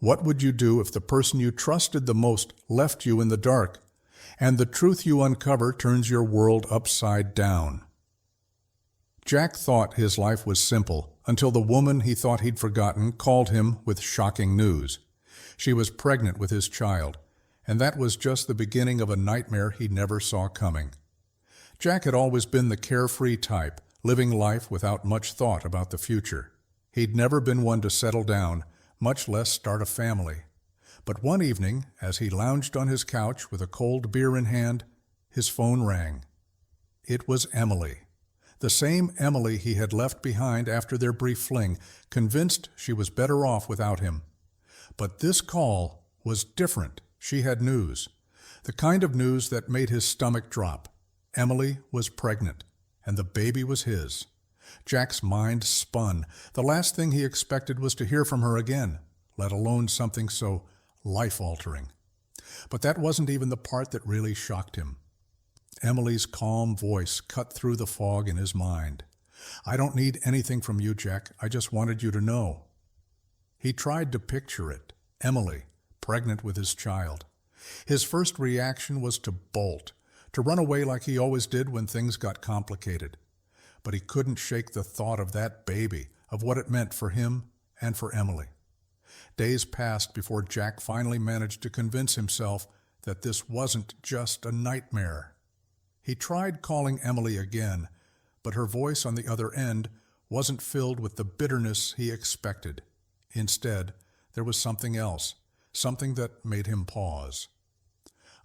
What would you do if the person you trusted the most left you in the dark, and the truth you uncover turns your world upside down? Jack thought his life was simple until the woman he thought he'd forgotten called him with shocking news. She was pregnant with his child, and that was just the beginning of a nightmare he never saw coming. Jack had always been the carefree type, living life without much thought about the future. He'd never been one to settle down, much less start a family. But one evening, as he lounged on his couch with a cold beer in hand, his phone rang. It was Emily. The same Emily he had left behind after their brief fling, convinced she was better off without him. But this call was different. She had news. The kind of news that made his stomach drop. Emily was pregnant, and the baby was his. Jack's mind spun. The last thing he expected was to hear from her again, let alone something so life-altering. But that wasn't even the part that really shocked him. Emily's calm voice cut through the fog in his mind. "I don't need anything from you, Jack. I just wanted you to know." He tried to picture it. Emily, pregnant with his child. His first reaction was to bolt, to run away like he always did when things got complicated. But he couldn't shake the thought of that baby, of what it meant for him and for Emily. Days passed before Jack finally managed to convince himself that this wasn't just a nightmare. He tried calling Emily again, but her voice on the other end wasn't filled with the bitterness he expected. Instead, there was something else, something that made him pause.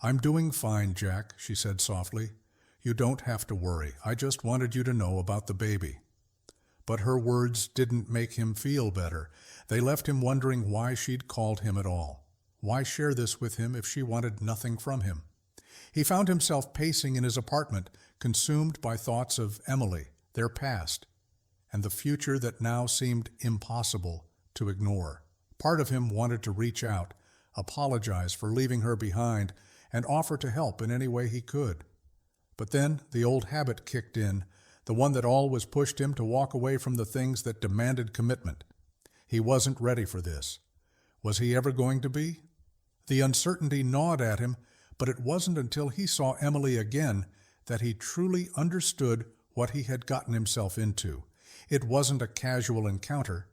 "I'm doing fine, Jack," she said softly. "You don't have to worry. I just wanted you to know about the baby." But her words didn't make him feel better. They left him wondering why she'd called him at all. Why share this with him if she wanted nothing from him? He found himself pacing in his apartment, consumed by thoughts of Emily, their past, and the future that now seemed impossible to ignore. Part of him wanted to reach out, apologize for leaving her behind, and offer to help in any way he could. But then the old habit kicked in, the one that always pushed him to walk away from the things that demanded commitment. He wasn't ready for this. Was he ever going to be? The uncertainty gnawed at him, but it wasn't until he saw Emily again that he truly understood what he had gotten himself into. It wasn't a casual encounter.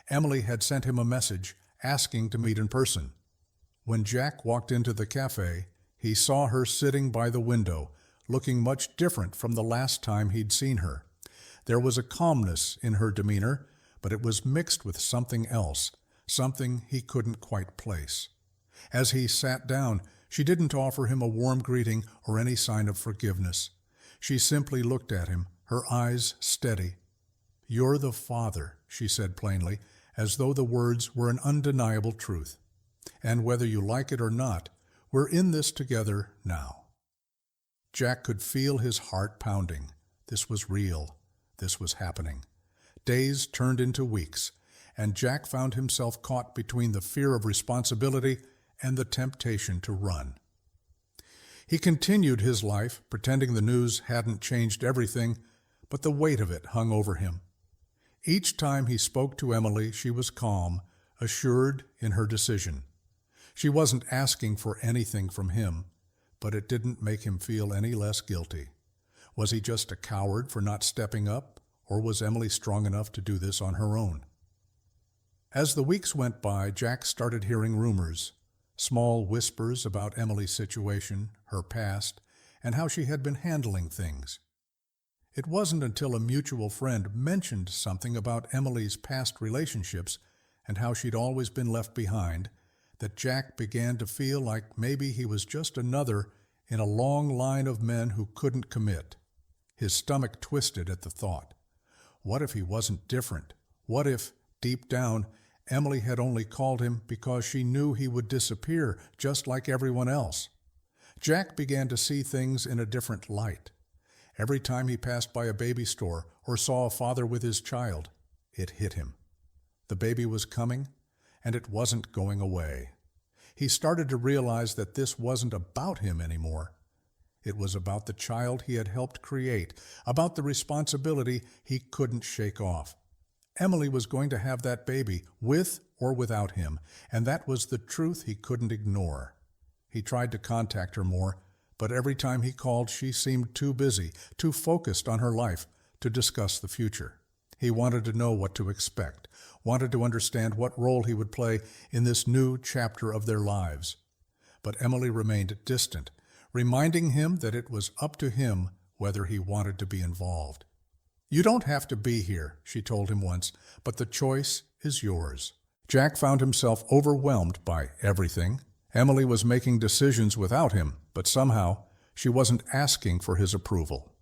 Emily had sent him a message asking to meet in person. When Jack walked into the cafe, he saw her sitting by the window, looking much different from the last time he'd seen her. There was a calmness in her demeanor, but it was mixed with something else, something he couldn't quite place. As he sat down, she didn't offer him a warm greeting or any sign of forgiveness. She simply looked at him, her eyes steady. "You're the father," she said plainly, as though the words were an undeniable truth. "And whether you like it or not, we're in this together now." Jack could feel his heart pounding. This was real. This was happening. Days turned into weeks, and Jack found himself caught between the fear of responsibility and the temptation to run. He continued his life, pretending the news hadn't changed everything, but the weight of it hung over him. Each time he spoke to Emily, she was calm, assured in her decision. She wasn't asking for anything from him, but it didn't make him feel any less guilty. Was he just a coward for not stepping up, or was Emily strong enough to do this on her own? As the weeks went by, Jack started hearing rumors, small whispers about Emily's situation, her past, and how she had been handling things. It wasn't until a mutual friend mentioned something about Emily's past relationships and how she'd always been left behind that Jack began to feel like maybe he was just another in a long line of men who couldn't commit. His stomach twisted at the thought. What if he wasn't different? What if, deep down, Emily had only called him because she knew he would disappear just like everyone else? Jack began to see things in a different light. Every time he passed by a baby store or saw a father with his child, it hit him. The baby was coming, and it wasn't going away. He started to realize that this wasn't about him anymore. It was about the child he had helped create, about the responsibility he couldn't shake off. Emily was going to have that baby, with or without him, and that was the truth he couldn't ignore. He tried to contact her more, but every time he called she seemed too busy, too focused on her life to discuss the future. He wanted to know what to expect, wanted to understand what role he would play in this new chapter of their lives. But Emily remained distant, reminding him that it was up to him whether he wanted to be involved. "You don't have to be here," she told him once, "but the choice is yours." Jack found himself overwhelmed by everything. Emily was making decisions without him, but somehow she wasn't asking for his approval.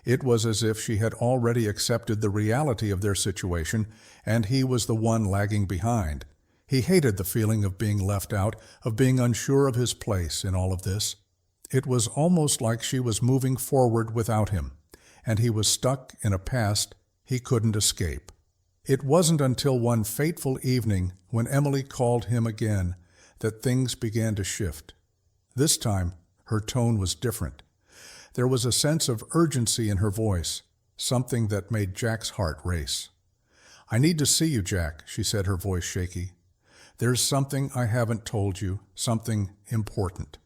It was as if she had already accepted the reality of their situation, and he was the one lagging behind. He hated the feeling of being left out, of being unsure of his place in all of this. It was almost like she was moving forward without him, and he was stuck in a past he couldn't escape. It wasn't until one fateful evening when Emily called him again that things began to shift. This time, her tone was different. There was a sense of urgency in her voice, something that made Jack's heart race. "I need to see you, Jack," she said, her voice shaky. "There's something I haven't told you, something important."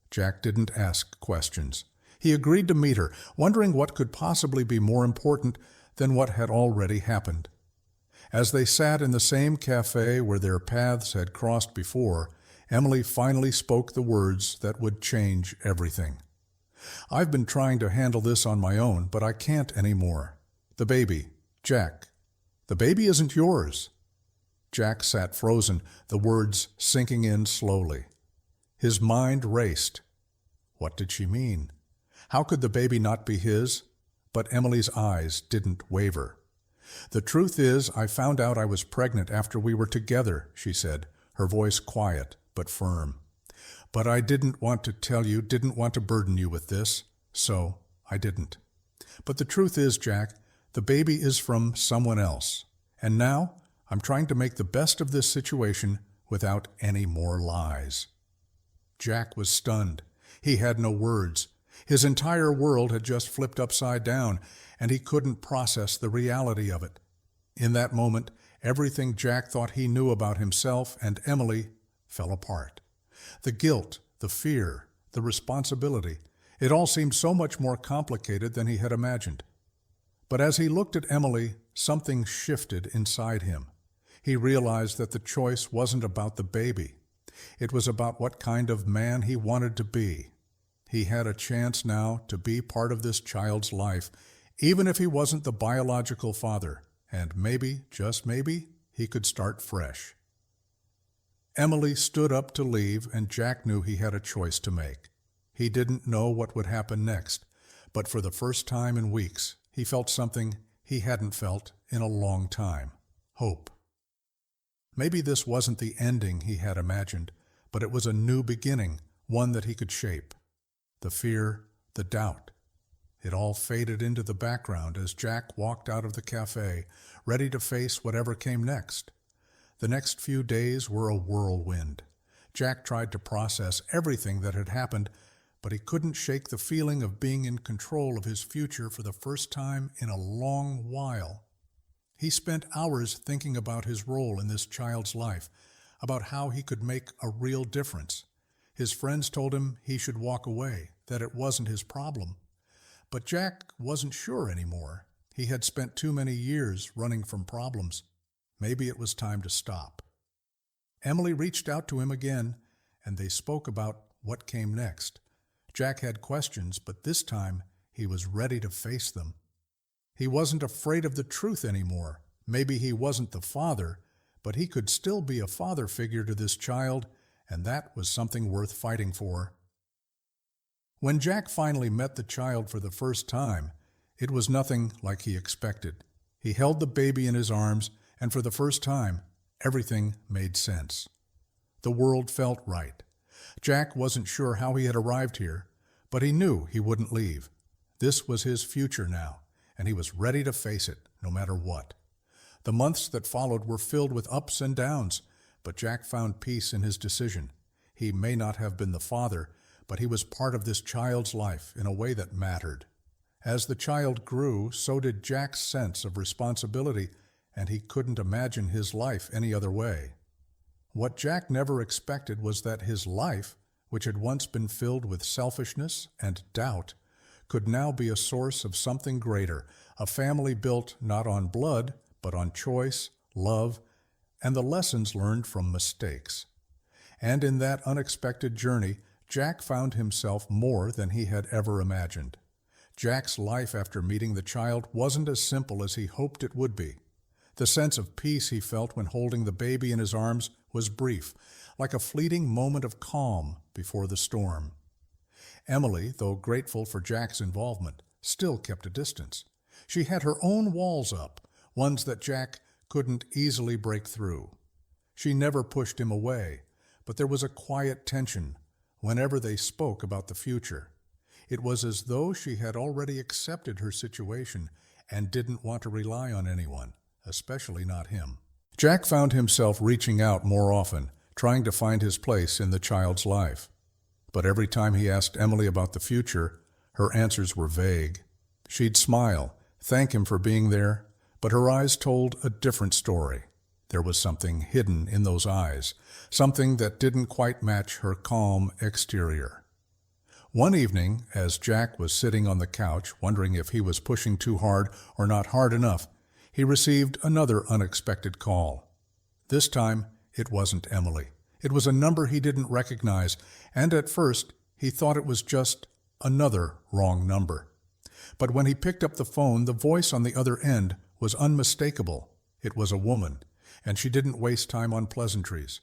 Jack didn't ask questions. He agreed to meet her, wondering what could possibly be more important than what had already happened. As they sat in the same cafe where their paths had crossed before, Emily finally spoke the words that would change everything. "I've been trying to handle this on my own, but I can't anymore. The baby, Jack. The baby isn't yours." Jack sat frozen, the words sinking in slowly. His mind raced. What did she mean? How could the baby not be his? But Emily's eyes didn't waver. "The truth is, I found out I was pregnant after we were together," she said, her voice quiet but firm. "But I didn't want to tell you, didn't want to burden you with this, so I didn't. But the truth is, Jack, the baby is from someone else. And now I'm trying to make the best of this situation without any more lies." Jack was stunned. He had no words. His entire world had just flipped upside down, and he couldn't process the reality of it. In that moment, everything Jack thought he knew about himself and Emily fell apart. The guilt, the fear, the responsibility, it all seemed so much more complicated than he had imagined. But as he looked at Emily, something shifted inside him. He realized that the choice wasn't about the baby. It was about what kind of man he wanted to be. He had a chance now to be part of this child's life, even if he wasn't the biological father, and maybe, just maybe, he could start fresh. Emily stood up to leave, and Jack knew he had a choice to make. He didn't know what would happen next, but for the first time in weeks, he felt something he hadn't felt in a long time: hope. Maybe this wasn't the ending he had imagined, but it was a new beginning, one that he could shape. The fear, the doubt, it all faded into the background as Jack walked out of the cafe, ready to face whatever came next. The next few days were a whirlwind. Jack tried to process everything that had happened, but he couldn't shake the feeling of being in control of his future for the first time in a long while. He spent hours thinking about his role in this child's life, about how he could make a real difference. His friends told him he should walk away, that it wasn't his problem. But Jack wasn't sure anymore. He had spent too many years running from problems. Maybe it was time to stop. Emily reached out to him again, and they spoke about what came next. Jack had questions, but this time he was ready to face them. He wasn't afraid of the truth anymore. Maybe he wasn't the father, but he could still be a father figure to this child, and that was something worth fighting for. When Jack finally met the child for the first time, it was nothing like he expected. He held the baby in his arms, and for the first time, everything made sense. The world felt right. Jack wasn't sure how he had arrived here, but he knew he wouldn't leave. This was his future now, and he was ready to face it, no matter what. The months that followed were filled with ups and downs, but Jack found peace in his decision. He may not have been the father, but he was part of this child's life in a way that mattered. As the child grew, so did Jack's sense of responsibility, and he couldn't imagine his life any other way. What Jack never expected was that his life, which had once been filled with selfishness and doubt, could now be a source of something greater, a family built not on blood, but on choice, love, and the lessons learned from mistakes. And in that unexpected journey, Jack found himself more than he had ever imagined. Jack's life after meeting the child wasn't as simple as he hoped it would be. The sense of peace he felt when holding the baby in his arms was brief, like a fleeting moment of calm before the storm. Emily, though grateful for Jack's involvement, still kept a distance. She had her own walls up, ones that Jack couldn't easily break through. She never pushed him away, but there was a quiet tension whenever they spoke about the future. It was as though she had already accepted her situation and didn't want to rely on anyone, especially not him. Jack found himself reaching out more often, trying to find his place in the child's life. But every time he asked Emily about the future, her answers were vague. She'd smile, thank him for being there, but her eyes told a different story. There was something hidden in those eyes, something that didn't quite match her calm exterior. One evening, as Jack was sitting on the couch, wondering if he was pushing too hard or not hard enough, he received another unexpected call. This time, it wasn't Emily. It was a number he didn't recognize, and at first, he thought it was just another wrong number. But when he picked up the phone, the voice on the other end was unmistakable. It was a woman, and she didn't waste time on pleasantries.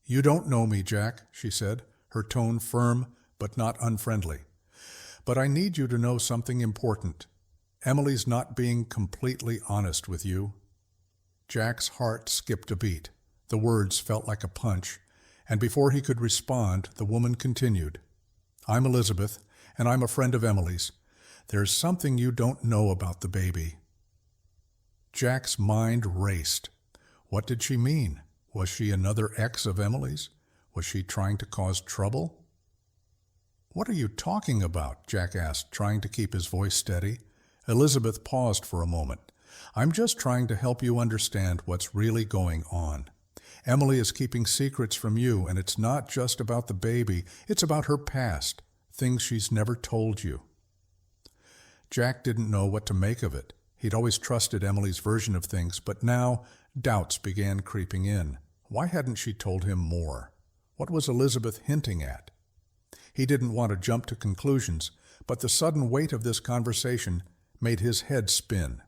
"You don't know me, Jack," she said, her tone firm but not unfriendly. "But I need you to know something important. Emily's not being completely honest with you." Jack's heart skipped a beat. The words felt like a punch, and before he could respond, the woman continued, "I'm Elizabeth, and I'm a friend of Emily's. There's something you don't know about the baby." Jack's mind raced. What did she mean? Was she another ex of Emily's? Was she trying to cause trouble? "What are you talking about?" Jack asked, trying to keep his voice steady. Elizabeth paused for a moment. "I'm just trying to help you understand what's really going on. Emily is keeping secrets from you, and it's not just about the baby. It's about her past, things she's never told you." Jack didn't know what to make of it. He'd always trusted Emily's version of things, but now doubts began creeping in. Why hadn't she told him more? What was Elizabeth hinting at? He didn't want to jump to conclusions, but the sudden weight of this conversation made his head spin.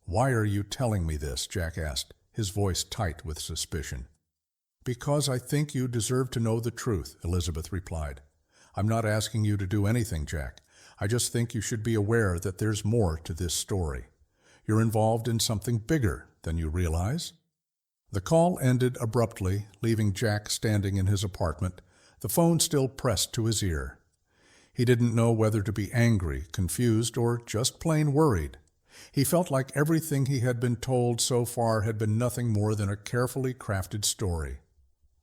"Why are you telling me this?" Jack asked, his voice tight with suspicion. "Because I think you deserve to know the truth," Elizabeth replied. "I'm not asking you to do anything, Jack. I just think you should be aware that there's more to this story. You're involved in something bigger than you realize." The call ended abruptly, leaving Jack standing in his apartment, the phone still pressed to his ear. He didn't know whether to be angry, confused, or just plain worried. He felt like everything he had been told so far had been nothing more than a carefully crafted story.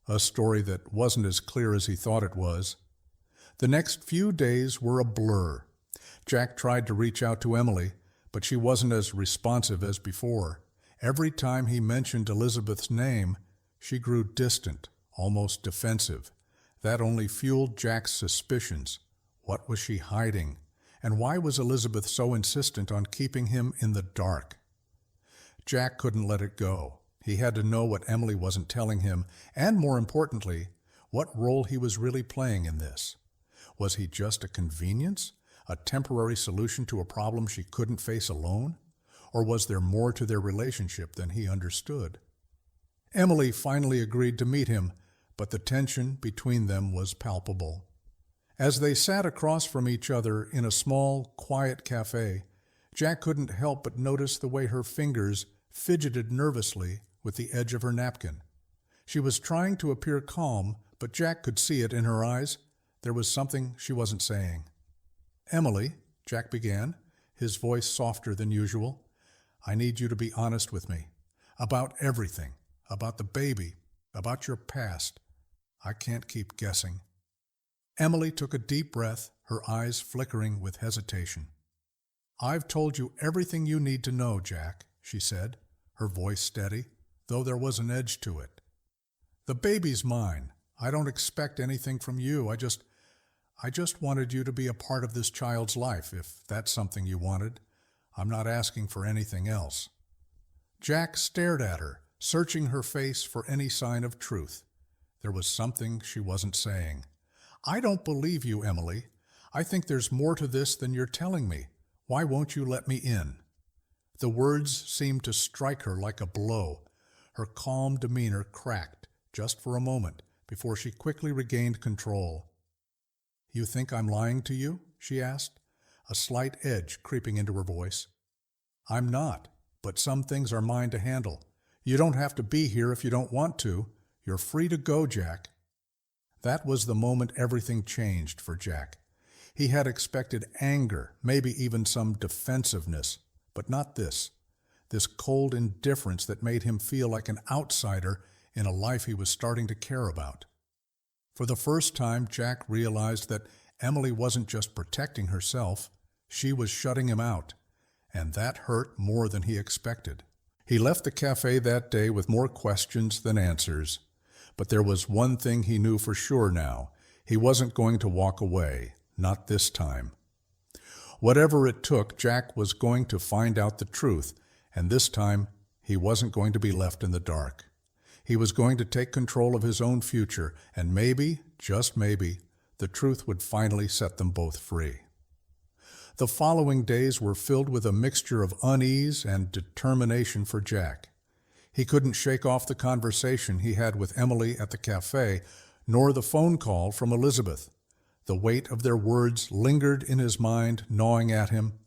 A story that wasn't as clear as he thought it was. The next few days were a blur. Jack tried to reach out to Emily, but she wasn't as responsive as before. Every time he mentioned Elizabeth's name, she grew distant, almost defensive. That only fueled Jack's suspicions. What was she hiding? And why was Elizabeth so insistent on keeping him in the dark? Jack couldn't let it go. He had to know what Emily wasn't telling him, and more importantly, what role he was really playing in this. Was he just a convenience, a temporary solution to a problem she couldn't face alone? Or was there more to their relationship than he understood? Emily finally agreed to meet him, but the tension between them was palpable. As they sat across from each other in a small, quiet cafe, Jack couldn't help but notice the way her fingers fidgeted nervously with the edge of her napkin. She was trying to appear calm, but Jack could see it in her eyes. There was something she wasn't saying. "Emily," Jack began, his voice softer than usual, "I need you to be honest with me. About everything. About the baby. About your past. I can't keep guessing." Emily took a deep breath, her eyes flickering with hesitation. "I've told you everything you need to know, Jack," she said, her voice steady, though there was an edge to it. "The baby's mine. I don't expect anything from you. I just wanted you to be a part of this child's life, if that's something you wanted. I'm not asking for anything else." Jack stared at her, searching her face for any sign of truth. There was something she wasn't saying. "I don't believe you, Emily. I think there's more to this than you're telling me. Why won't you let me in?" The words seemed to strike her like a blow. Her calm demeanor cracked just for a moment before she quickly regained control. "You think I'm lying to you?" she asked, a slight edge creeping into her voice. "I'm not, but some things are mine to handle. You don't have to be here if you don't want to. You're free to go, Jack." That was the moment everything changed for Jack. He had expected anger, maybe even some defensiveness, but not this cold indifference that made him feel like an outsider in a life he was starting to care about. For the first time, Jack realized that Emily wasn't just protecting herself, she was shutting him out, and that hurt more than he expected. He left the cafe that day with more questions than answers, but there was one thing he knew for sure now. He wasn't going to walk away, not this time. Whatever it took, Jack was going to find out the truth, and this time he wasn't going to be left in the dark. He was going to take control of his own future, and maybe, just maybe, the truth would finally set them both free. The following days were filled with a mixture of unease and determination for Jack. He couldn't shake off the conversation he had with Emily at the cafe, nor the phone call from Elizabeth. The weight of their words lingered in his mind, gnawing at him.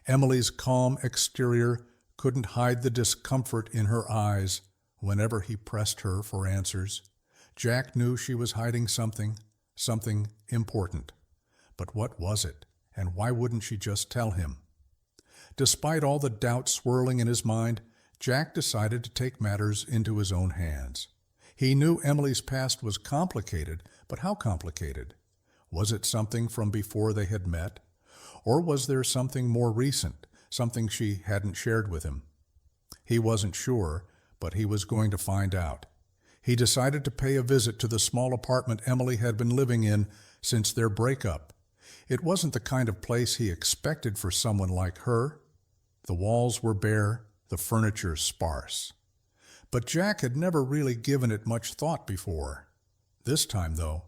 Emily's calm exterior couldn't hide the discomfort in her eyes whenever he pressed her for answers. Jack knew she was hiding something important. But what was it, and why wouldn't she just tell him? Despite all the doubt swirling in his mind, Jack decided to take matters into his own hands. He knew Emily's past was complicated, but how complicated? Was it something from before they had met? Or was there something more recent, something she hadn't shared with him? He wasn't sure, but he was going to find out. He decided to pay a visit to the small apartment Emily had been living in since their breakup. It wasn't the kind of place he expected for someone like her. The walls were bare, the furniture sparse. But Jack had never really given it much thought before. This time, though,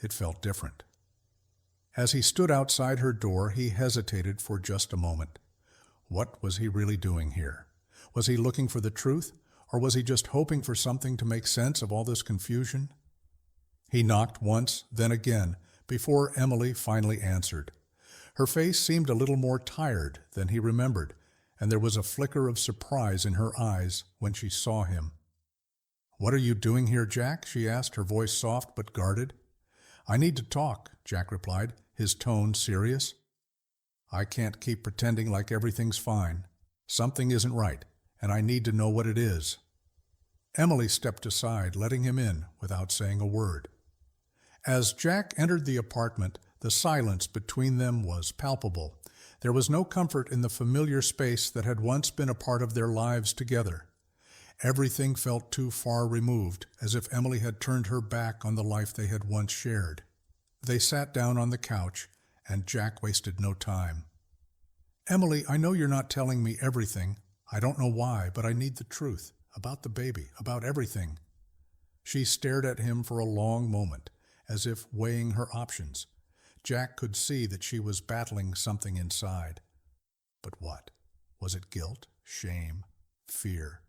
it felt different. As he stood outside her door, he hesitated for just a moment. What was he really doing here? Was he looking for the truth, or was he just hoping for something to make sense of all this confusion? He knocked once, then again, before Emily finally answered. Her face seemed a little more tired than he remembered, and there was a flicker of surprise in her eyes when she saw him. "What are you doing here, Jack?" she asked, her voice soft but guarded. "I need to talk," Jack replied, his tone serious. "I can't keep pretending like everything's fine. Something isn't right, and I need to know what it is." Emily stepped aside, letting him in without saying a word. As Jack entered the apartment, the silence between them was palpable. There was no comfort in the familiar space that had once been a part of their lives together. Everything felt too far removed, as if Emily had turned her back on the life they had once shared. They sat down on the couch, and Jack wasted no time. "Emily, I know you're not telling me everything. I don't know why, but I need the truth. About the baby, about everything." She stared at him for a long moment, as if weighing her options. Jack could see that she was battling something inside. But what? Was it guilt, shame, fear?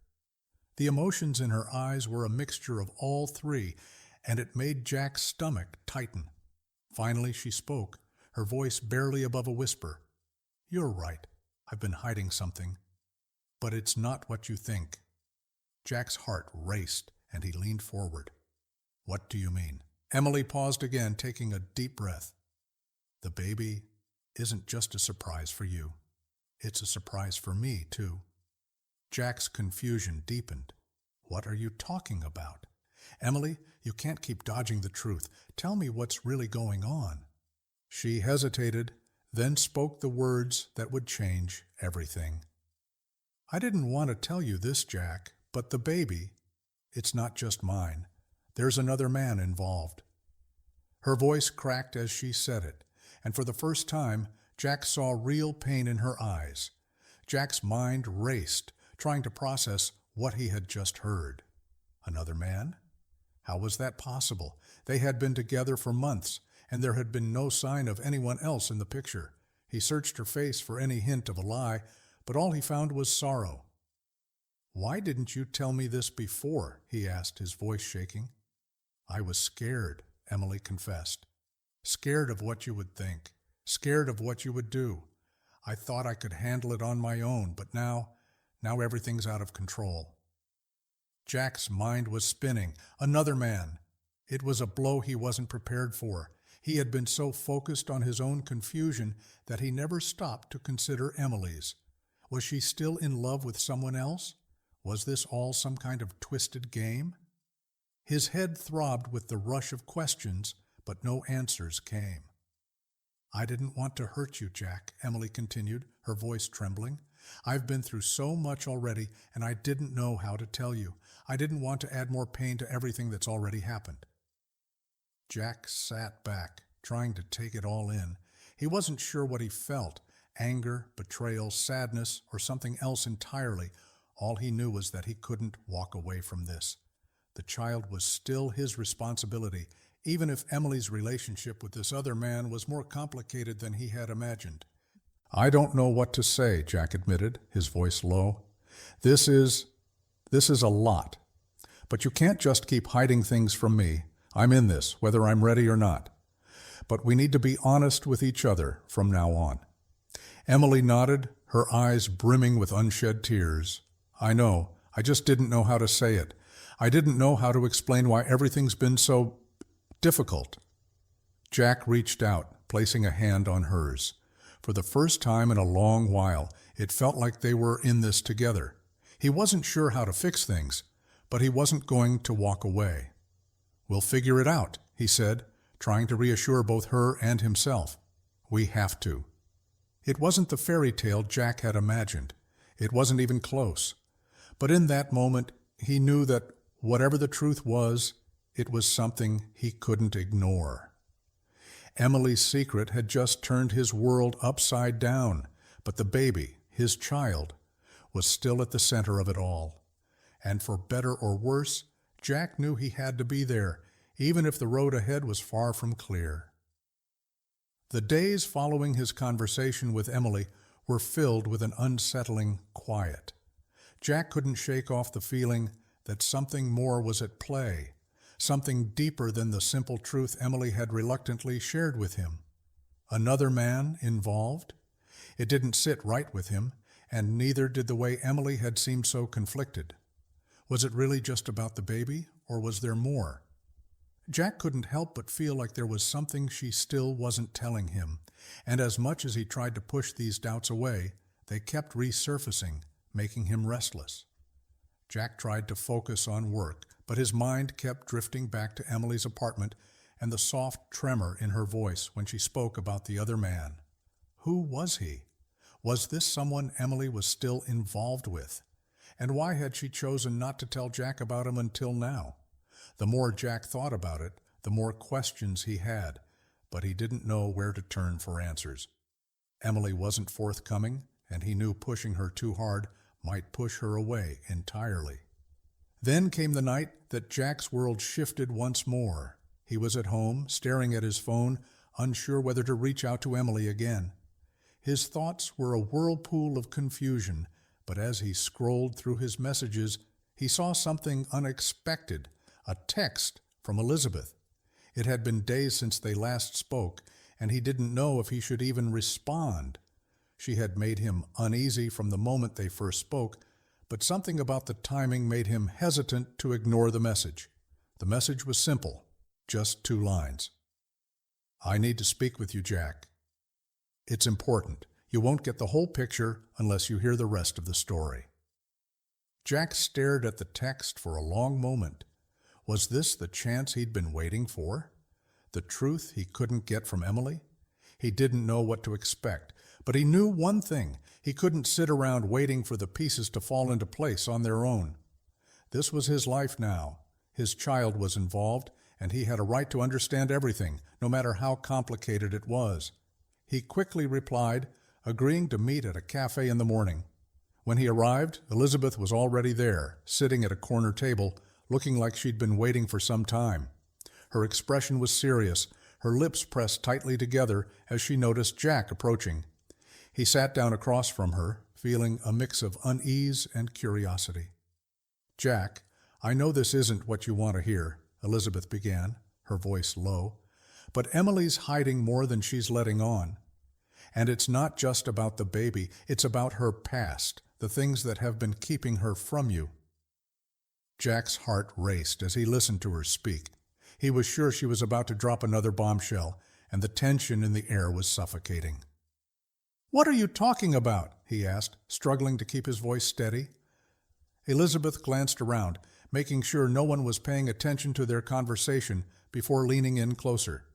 The emotions in her eyes were a mixture of all three, and it made Jack's stomach tighten. Finally she spoke, her voice barely above a whisper. "You're right. I've been hiding something. But it's not what you think." Jack's heart raced, and he leaned forward. "What do you mean?" Emily paused again, taking a deep breath. "The baby isn't just a surprise for you. It's a surprise for me, too." Jack's confusion deepened. "What are you talking about? Emily, you can't keep dodging the truth. Tell me what's really going on." She hesitated, then spoke the words that would change everything. I didn't want to tell you this, Jack, but the baby, it's not just mine. There's another man involved. Her voice cracked as she said it, and for the first time, Jack saw real pain in her eyes. Jack's mind raced, trying to process what he had just heard. Another man? How was that possible? They had been together for months, and there had been no sign of anyone else in the picture. He searched her face for any hint of a lie, but all he found was sorrow. "Why didn't you tell me this before?" he asked, his voice shaking. "I was scared," Emily confessed. "Scared of what you would think, scared of what you would do. I thought I could handle it on my own, but now everything's out of control." Jack's mind was spinning. Another man. It was a blow he wasn't prepared for. He had been so focused on his own confusion that he never stopped to consider Emily's. Was she still in love with someone else? Was this all some kind of twisted game? His head throbbed with the rush of questions, but no answers came. "I didn't want to hurt you, Jack," Emily continued, her voice trembling. "I've been through so much already, and I didn't know how to tell you. I didn't want to add more pain to everything that's already happened." Jack sat back, trying to take it all in. He wasn't sure what he felt: anger, betrayal, sadness, or something else entirely. All he knew was that he couldn't walk away from this. The child was still his responsibility, even if Emily's relationship with this other man was more complicated than he had imagined. "I don't know what to say," Jack admitted, his voice low. This is a lot. But you can't just keep hiding things from me. I'm in this, whether I'm ready or not. But we need to be honest with each other from now on." Emily nodded, her eyes brimming with unshed tears. "I know. I just didn't know how to say it. I didn't know how to explain why everything's been so difficult." Jack reached out, placing a hand on hers. For the first time in a long while, it felt like they were in this together. He wasn't sure how to fix things, but he wasn't going to walk away. "We'll figure it out," he said, trying to reassure both her and himself. "We have to." It wasn't the fairy tale Jack had imagined. It wasn't even close. But in that moment, he knew that whatever the truth was, it was something he couldn't ignore. Emily's secret had just turned his world upside down, but the baby, his child, was still at the center of it all. And for better or worse, Jack knew he had to be there, even if the road ahead was far from clear. The days following his conversation with Emily were filled with an unsettling quiet. Jack couldn't shake off the feeling that something more was at play, something deeper than the simple truth Emily had reluctantly shared with him. Another man involved? It didn't sit right with him, and neither did the way Emily had seemed so conflicted. Was it really just about the baby, or was there more? Jack couldn't help but feel like there was something she still wasn't telling him, and as much as he tried to push these doubts away, they kept resurfacing, making him restless. Jack tried to focus on work, but his mind kept drifting back to Emily's apartment and the soft tremor in her voice when she spoke about the other man. Who was he? Was this someone Emily was still involved with? And why had she chosen not to tell Jack about him until now? The more Jack thought about it, the more questions he had, but he didn't know where to turn for answers. Emily wasn't forthcoming, and he knew pushing her too hard might push her away entirely. Then came the night that Jack's world shifted once more. He was at home, staring at his phone, unsure whether to reach out to Emily again. His thoughts were a whirlpool of confusion, but as he scrolled through his messages, he saw something unexpected, a text from Elizabeth. It had been days since they last spoke, and he didn't know if he should even respond. She had made him uneasy from the moment they first spoke, but something about the timing made him hesitant to ignore the message. The message was simple, just 2 lines. "I need to speak with you, Jack. It's important. You won't get the whole picture unless you hear the rest of the story." Jack stared at the text for a long moment. Was this the chance he'd been waiting for? The truth he couldn't get from Emily? He didn't know what to expect, But he knew one thing: he couldn't sit around waiting for the pieces to fall into place on their own. This was his life now. His child was involved, and he had a right to understand everything, no matter how complicated it was. He quickly replied, agreeing to meet at a cafe in the morning. When he arrived, Elizabeth was already there, sitting at a corner table, looking like she'd been waiting for some time. Her expression was serious, her lips pressed tightly together as she noticed Jack approaching. He sat down across from her, feeling a mix of unease and curiosity. "Jack, I know this isn't what you want to hear," Elizabeth began, her voice low, "but Emily's hiding more than she's letting on. And it's not just about the baby, it's about her past, the things that have been keeping her from you." Jack's heart raced as he listened to her speak. He was sure she was about to drop another bombshell, and the tension in the air was suffocating. "What are you talking about?" he asked, struggling to keep his voice steady. Elizabeth glanced around, making sure no one was paying attention to their conversation before leaning in closer.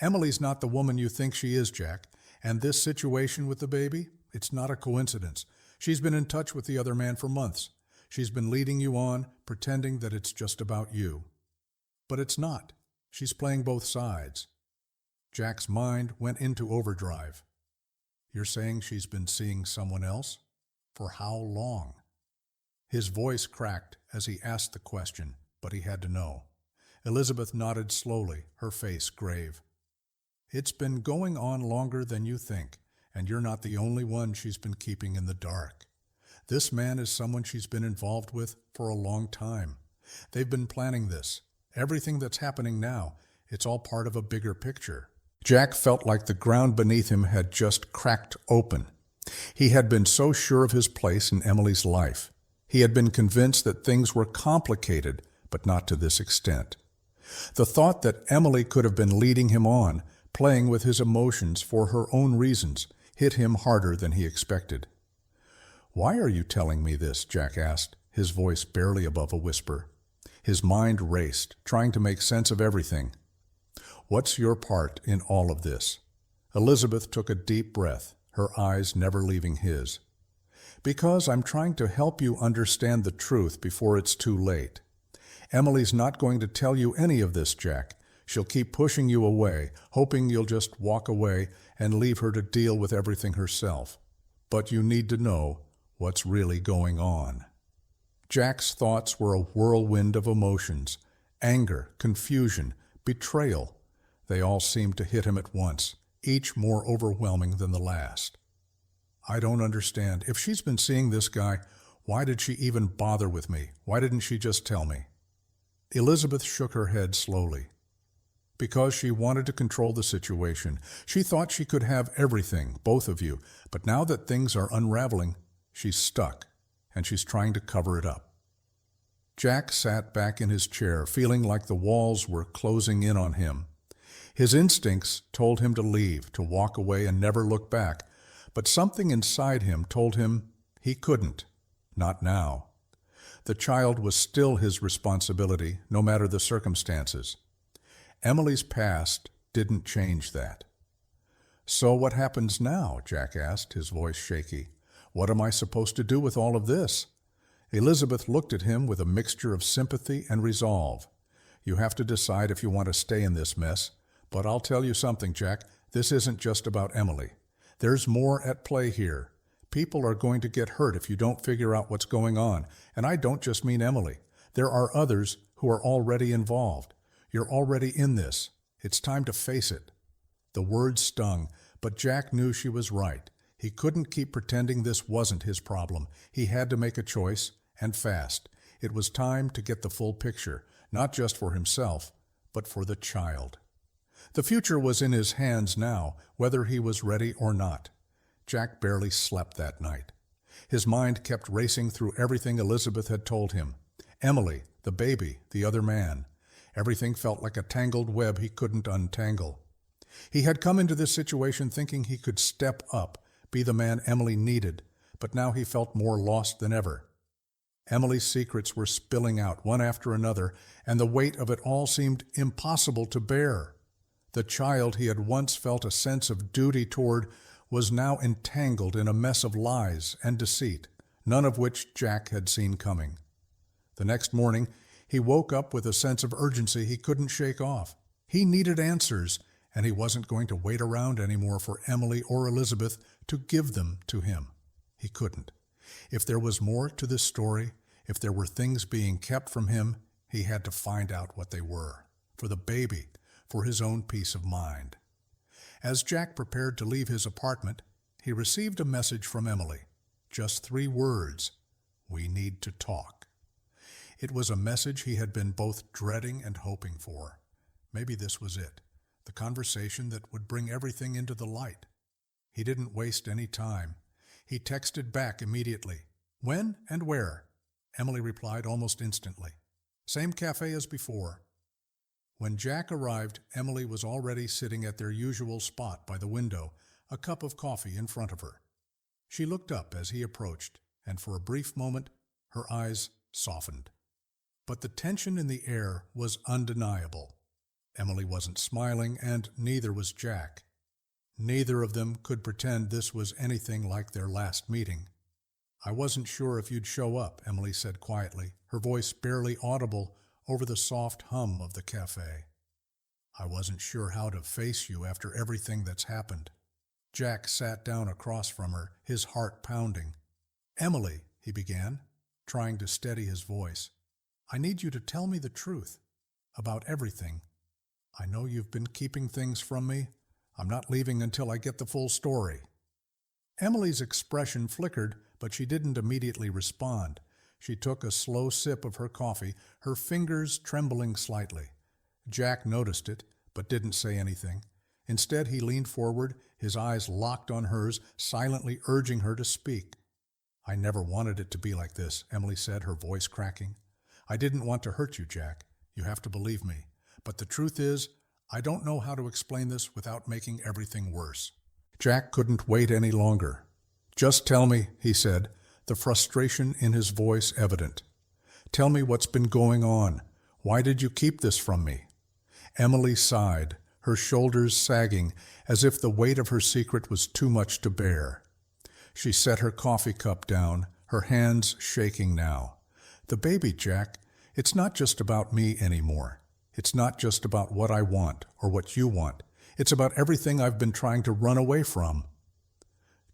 "Emily's not the woman you think she is, Jack, and this situation with the baby, it's not a coincidence. She's been in touch with the other man for months. She's been leading you on, pretending that it's just about you. But it's not. She's playing both sides." Jack's mind went into overdrive. "You're saying she's been seeing someone else? For how long?" His voice cracked as he asked the question, but he had to know. Elizabeth nodded slowly, her face grave. "It's been going on longer than you think, and you're not the only one she's been keeping in the dark. This man is someone she's been involved with for a long time. They've been planning this. Everything that's happening now, it's all part of a bigger picture." Jack felt like the ground beneath him had just cracked open. He had been so sure of his place in Emily's life. He had been convinced that things were complicated, but not to this extent. The thought that Emily could have been leading him on, playing with his emotions for her own reasons, hit him harder than he expected. "Why are you telling me this?" Jack asked, his voice barely above a whisper. His mind raced, trying to make sense of everything. "What's your part in all of this?" Elizabeth took a deep breath, her eyes never leaving his. "Because I'm trying to help you understand the truth before it's too late. Emily's not going to tell you any of this, Jack. She'll keep pushing you away, hoping you'll just walk away and leave her to deal with everything herself. But you need to know what's really going on." Jack's thoughts were a whirlwind of emotions: anger, confusion, betrayal. They all seemed to hit him at once, each more overwhelming than the last. "I don't understand. If she's been seeing this guy, why did she even bother with me? Why didn't she just tell me?" Elizabeth shook her head slowly. "Because she wanted to control the situation. She thought she could have everything, both of you, but now that things are unraveling, she's stuck, and she's trying to cover it up." Jack sat back in his chair, feeling like the walls were closing in on him. His instincts told him to leave, to walk away and never look back, but something inside him told him he couldn't, not now. The child was still his responsibility, no matter the circumstances. Emily's past didn't change that. "So what happens now?" Jack asked, his voice shaky. "What am I supposed to do with all of this?" Elizabeth looked at him with a mixture of sympathy and resolve. "You have to decide if you want to stay in this mess. But I'll tell you something, Jack. This isn't just about Emily. There's more at play here. People are going to get hurt if you don't figure out what's going on. And I don't just mean Emily. There are others who are already involved. You're already in this. It's time to face it." The words stung, but Jack knew she was right. He couldn't keep pretending this wasn't his problem. He had to make a choice, and fast. It was time to get the full picture, not just for himself, but for the child. The future was in his hands now, whether he was ready or not. Jack barely slept that night. His mind kept racing through everything Elizabeth had told him. Emily, the baby, the other man. Everything felt like a tangled web he couldn't untangle. He had come into this situation thinking he could step up, be the man Emily needed, but now he felt more lost than ever. Emily's secrets were spilling out one after another, and the weight of it all seemed impossible to bear. The child he had once felt a sense of duty toward was now entangled in a mess of lies and deceit, none of which Jack had seen coming. The next morning, he woke up with a sense of urgency he couldn't shake off. He needed answers, and he wasn't going to wait around anymore for Emily or Elizabeth to give them to him. He couldn't. If there was more to this story, if there were things being kept from him, he had to find out what they were. For the baby, for his own peace of mind. As Jack prepared to leave his apartment, he received a message from Emily. Just 3 words: "We need to talk." It was a message he had been both dreading and hoping for. Maybe this was it, the conversation that would bring everything into the light. He didn't waste any time. He texted back immediately. "When and where?" Emily replied almost instantly. "Same cafe as before." When Jack arrived, Emily was already sitting at their usual spot by the window, a cup of coffee in front of her. She looked up as he approached, and for a brief moment, her eyes softened. But the tension in the air was undeniable. Emily wasn't smiling, and neither was Jack. Neither of them could pretend this was anything like their last meeting. "I wasn't sure if you'd show up," Emily said quietly, her voice barely audible over the soft hum of the cafe. "I wasn't sure how to face you after everything that's happened." Jack sat down across from her, his heart pounding. "Emily," he began, trying to steady his voice, "I need you to tell me the truth about everything. I know you've been keeping things from me. I'm not leaving until I get the full story." Emily's expression flickered, but she didn't immediately respond. She took a slow sip of her coffee, her fingers trembling slightly. Jack noticed it, but didn't say anything. Instead, he leaned forward, his eyes locked on hers, silently urging her to speak. "I never wanted it to be like this," Emily said, her voice cracking. "I didn't want to hurt you, Jack. You have to believe me. But the truth is, I don't know how to explain this without making everything worse." Jack couldn't wait any longer. "Just tell me," he said, the frustration in his voice evident. "Tell me what's been going on. Why did you keep this from me?" Emily sighed, her shoulders sagging as if the weight of her secret was too much to bear. She set her coffee cup down, her hands shaking now. "The baby, Jack, it's not just about me anymore. It's not just about what I want or what you want. It's about everything I've been trying to run away from."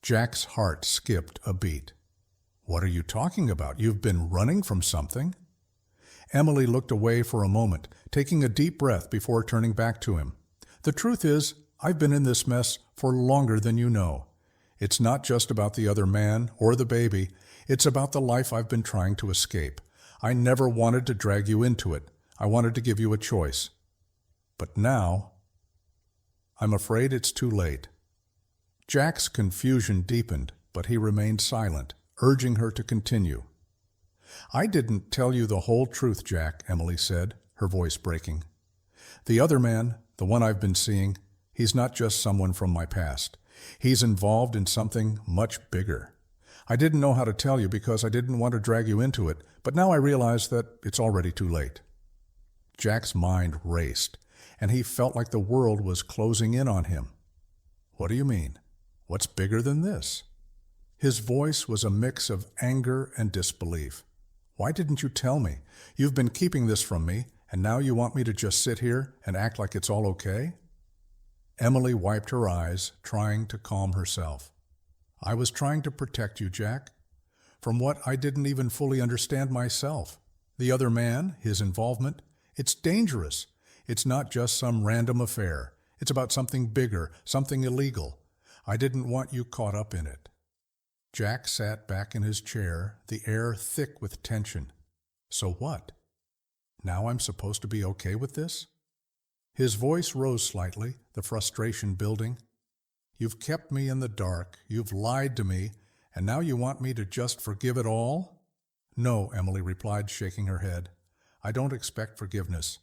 Jack's heart skipped a beat. "What are you talking about? You've been running from something?" Emily looked away for a moment, taking a deep breath before turning back to him. "The truth is, I've been in this mess for longer than you know. It's not just about the other man or the baby. It's about the life I've been trying to escape. I never wanted to drag you into it. I wanted to give you a choice. But now, I'm afraid it's too late." Jack's confusion deepened, but he remained silent, urging her to continue. "I didn't tell you the whole truth, Jack," Emily said, her voice breaking. "The other man, the one I've been seeing, he's not just someone from my past. He's involved in something much bigger. I didn't know how to tell you because I didn't want to drag you into it, but now I realize that it's already too late." Jack's mind raced, and he felt like the world was closing in on him. "What do you mean? What's bigger than this?" His voice was a mix of anger and disbelief. "Why didn't you tell me? You've been keeping this from me, and now you want me to just sit here and act like it's all okay?" Emily wiped her eyes, trying to calm herself. "I was trying to protect you, Jack, from what I didn't even fully understand myself. The other man, his involvement, it's dangerous. It's not just some random affair. It's about something bigger, something illegal. I didn't want you caught up in it." Jack sat back in his chair, the air thick with tension. "So what? Now I'm supposed to be okay with this?" His voice rose slightly, the frustration building. "You've kept me in the dark, you've lied to me, and now you want me to just forgive it all?" "No," Emily replied, shaking her head. "I don't expect forgiveness.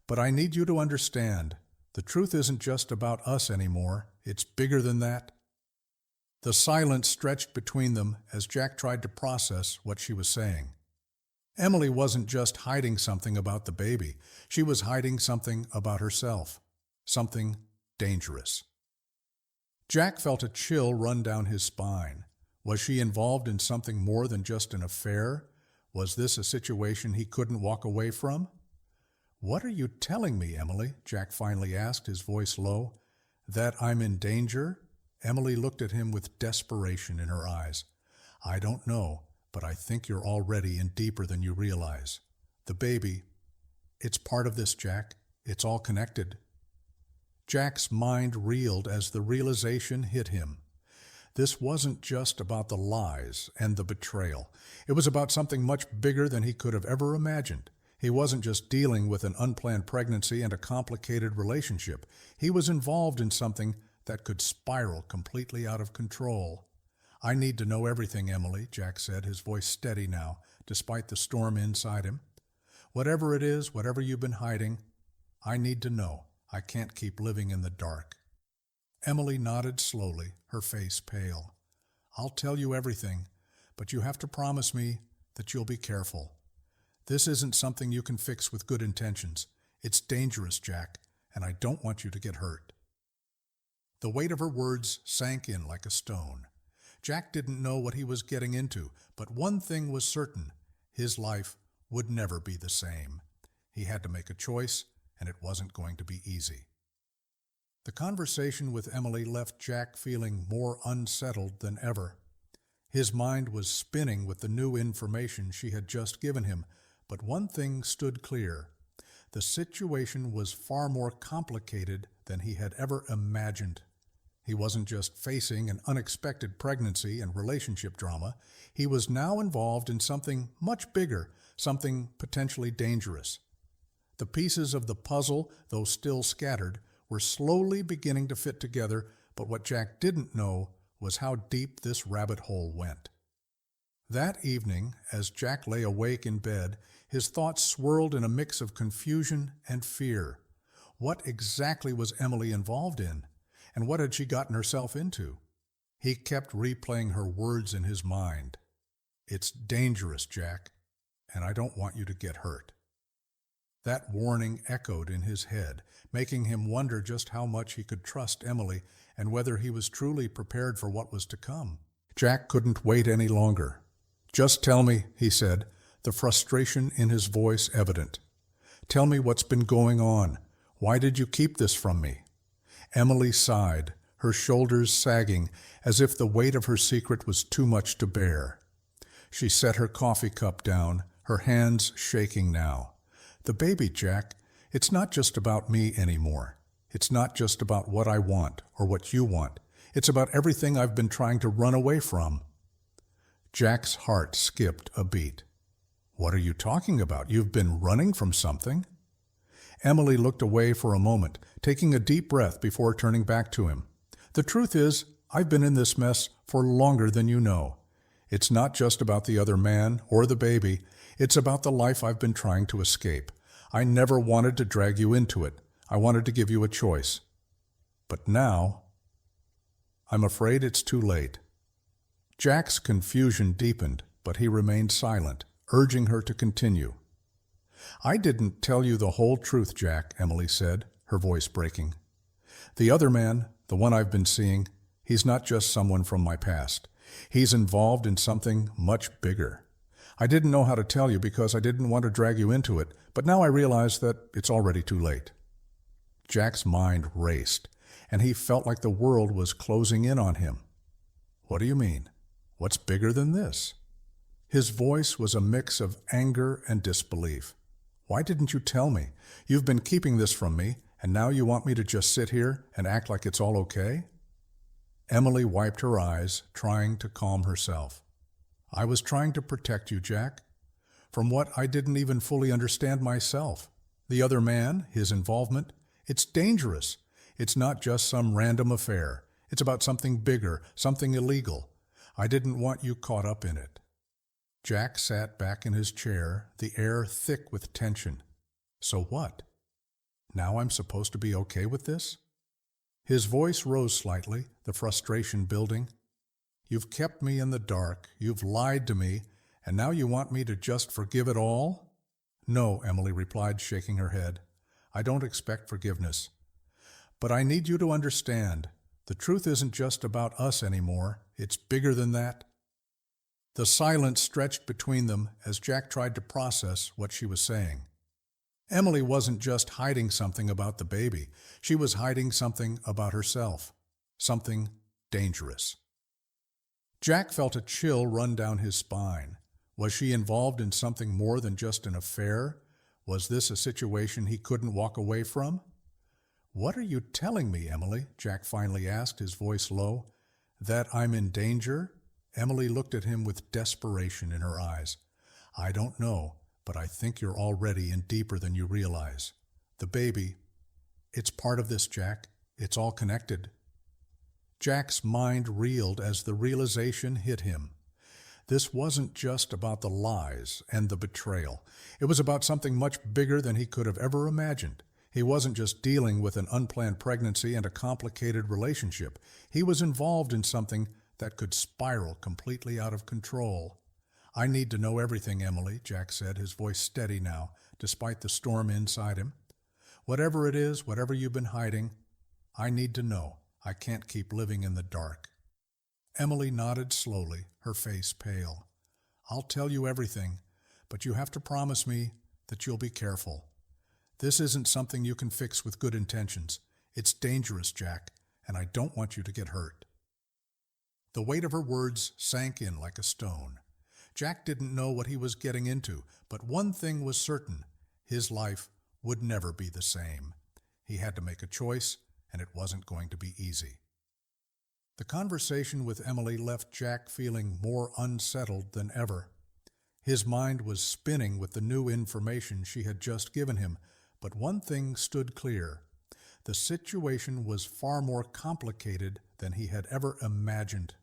But I need you to understand, the truth isn't just about us anymore. It's bigger than that." The silence stretched between them as Jack tried to process what she was saying. Emily wasn't just hiding something about the baby. She was hiding something about herself. Something dangerous. Jack felt a chill run down his spine. Was she involved in something more than just an affair? Was this a situation he couldn't walk away from? "What are you telling me, Emily?" Jack finally asked, his voice low. "That I'm in danger?" Emily looked at him with desperation in her eyes. "I don't know, but I think you're already in deeper than you realize. The baby, it's part of this, Jack. It's all connected." Jack's mind reeled as the realization hit him. This wasn't just about the lies and the betrayal. It was about something much bigger than he could have ever imagined. He wasn't just dealing with an unplanned pregnancy and a complicated relationship. He was involved in something that could spiral completely out of control. "I need to know everything, Emily," Jack said, his voice steady now, despite the storm inside him. "Whatever it is, whatever you've been hiding, I need to know. I can't keep living in the dark." Emily nodded slowly, her face pale. "I'll tell you everything, but you have to promise me that you'll be careful. This isn't something you can fix with good intentions. It's dangerous, Jack, and I don't want you to get hurt." The weight of her words sank in like a stone. Jack didn't know what he was getting into, but one thing was certain: his life would never be the same. He had to make a choice, and it wasn't going to be easy. The conversation with Emily left Jack feeling more unsettled than ever. His mind was spinning with the new information she had just given him, but one thing stood clear. The situation was far more complicated than he had ever imagined. He wasn't just facing an unexpected pregnancy and relationship drama. He was now involved in something much bigger, something potentially dangerous. The pieces of the puzzle, though still scattered, were slowly beginning to fit together, but what Jack didn't know was how deep this rabbit hole went. That evening, as Jack lay awake in bed, his thoughts swirled in a mix of confusion and fear. What exactly was Emily involved in? And what had she gotten herself into? He kept replaying her words in his mind. "It's dangerous, Jack, and I don't want you to get hurt." That warning echoed in his head, making him wonder just how much he could trust Emily and whether he was truly prepared for what was to come. Jack couldn't wait any longer. "Just tell me," he said, the frustration in his voice evident. "Tell me what's been going on. Why did you keep this from me?" Emily sighed, her shoulders sagging as if the weight of her secret was too much to bear. She set her coffee cup down, her hands shaking now. "The baby, Jack, it's not just about me anymore. It's not just about what I want or what you want. It's about everything I've been trying to run away from." Jack's heart skipped a beat. "What are you talking about? You've been running from something?" Emily looked away for a moment, taking a deep breath before turning back to him. "The truth is, I've been in this mess for longer than you know. It's not just about the other man or the baby. It's about the life I've been trying to escape. I never wanted to drag you into it. I wanted to give you a choice. But now, I'm afraid it's too late." Jack's confusion deepened, but he remained silent, urging her to continue. "I didn't tell you the whole truth, Jack," Emily said, her voice breaking. "The other man, the one I've been seeing, he's not just someone from my past. He's involved in something much bigger. I didn't know how to tell you because I didn't want to drag you into it, but now I realize that it's already too late." Jack's mind raced, and he felt like the world was closing in on him. "What do you mean? What's bigger than this?" His voice was a mix of anger and disbelief. "Why didn't you tell me? You've been keeping this from me, and now you want me to just sit here and act like it's all okay?" Emily wiped her eyes, trying to calm herself. "I was trying to protect you, Jack, from what I didn't even fully understand myself. The other man, his involvement, it's dangerous. It's not just some random affair. It's about something bigger, something illegal. I didn't want you caught up in it." Jack sat back in his chair, the air thick with tension. "So what? Now I'm supposed to be okay with this?" His voice rose slightly, the frustration building. "You've kept me in the dark, you've lied to me, and now you want me to just forgive it all?" "No," Emily replied, shaking her head. "I don't expect forgiveness. But I need you to understand, The truth isn't just about us anymore. It's bigger than that. The silence stretched between them as Jack tried to process what she was saying. Emily wasn't just hiding something about the baby. She was hiding something about herself. Something dangerous. Jack felt a chill run down his spine. Was she involved in something more than just an affair? Was this a situation he couldn't walk away from? "What are you telling me, Emily?" Jack finally asked, his voice low. "That I'm in danger?" Emily looked at him with desperation in her eyes. "I don't know, but I think you're already in deeper than you realize. The baby, it's part of this, Jack. It's all connected." Jack's mind reeled as the realization hit him. This wasn't just about the lies and the betrayal. It was about something much bigger than he could have ever imagined. He wasn't just dealing with an unplanned pregnancy and a complicated relationship. He was involved in something that could spiral completely out of control. "I need to know everything, Emily," Jack said, his voice steady now, despite the storm inside him. "Whatever it is, whatever you've been hiding, I need to know. I can't keep living in the dark." Emily nodded slowly, her face pale. "I'll tell you everything, but you have to promise me that you'll be careful. This isn't something you can fix with good intentions. It's dangerous, Jack, and I don't want you to get hurt." The weight of her words sank in like a stone. Jack didn't know what he was getting into, but one thing was certain: his life would never be the same. He had to make a choice, and it wasn't going to be easy. The conversation with Emily left Jack feeling more unsettled than ever. His mind was spinning with the new information she had just given him, but one thing stood clear. The situation was far more complicated than he had ever imagined.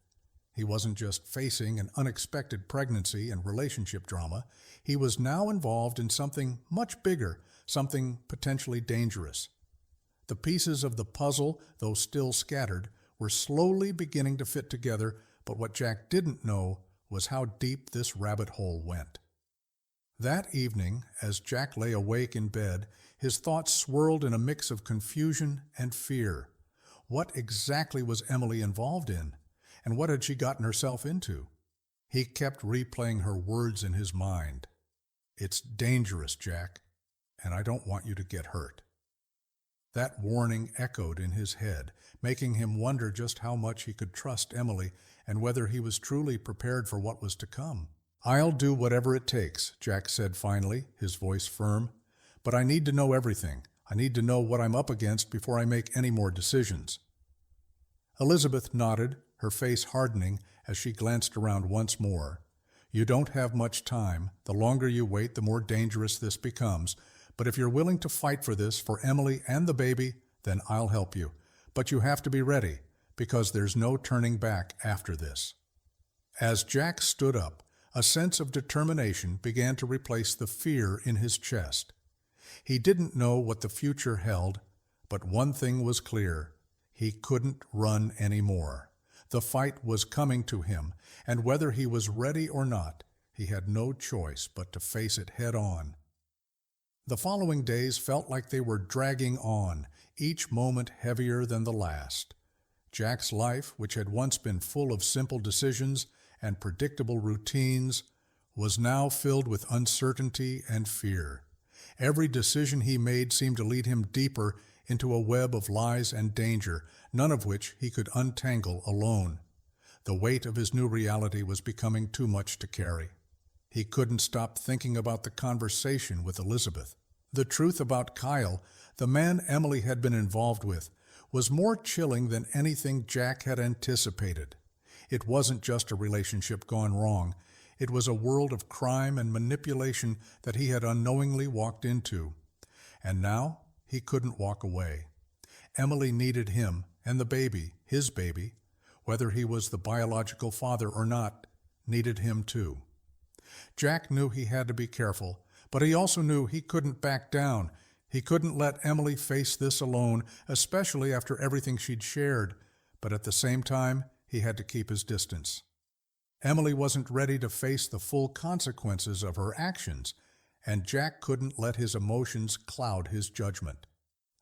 He wasn't just facing an unexpected pregnancy and relationship drama. He was now involved in something much bigger, something potentially dangerous. The pieces of the puzzle, though still scattered, were slowly beginning to fit together, but what Jack didn't know was how deep this rabbit hole went. That evening, as Jack lay awake in bed, his thoughts swirled in a mix of confusion and fear. What exactly was Emily involved in? And what had she gotten herself into? He kept replaying her words in his mind. "It's dangerous, Jack, and I don't want you to get hurt." That warning echoed in his head, making him wonder just how much he could trust Emily and whether he was truly prepared for what was to come. "I'll do whatever it takes," Jack said finally, his voice firm. "But I need to know everything. I need to know what I'm up against before I make any more decisions." Elizabeth nodded, her face hardening as she glanced around once more. "You don't have much time. The longer you wait, the more dangerous this becomes. But if you're willing to fight for this, for Emily and the baby, then I'll help you. But you have to be ready, because there's no turning back after this." As Jack stood up, a sense of determination began to replace the fear in his chest. He didn't know what the future held, but one thing was clear: he couldn't run anymore. The fight was coming to him, and whether he was ready or not, he had no choice but to face it head on. The following days felt like they were dragging on, each moment heavier than the last. Jack's life, which had once been full of simple decisions and predictable routines, was now filled with uncertainty and fear. Every decision he made seemed to lead him deeper into a web of lies and danger, none of which he could untangle alone. The weight of his new reality was becoming too much to carry. He couldn't stop thinking about the conversation with Elizabeth. The truth about Kyle, the man Emily had been involved with, was more chilling than anything Jack had anticipated. It wasn't just a relationship gone wrong. It was a world of crime and manipulation that he had unknowingly walked into. And now he couldn't walk away. Emily needed him, and the baby, his baby, whether he was the biological father or not, needed him too. Jack knew he had to be careful, but he also knew he couldn't back down. He couldn't let Emily face this alone, especially after everything she'd shared, but at the same time, he had to keep his distance. Emily wasn't ready to face the full consequences of her actions, and Jack couldn't let his emotions cloud his judgment.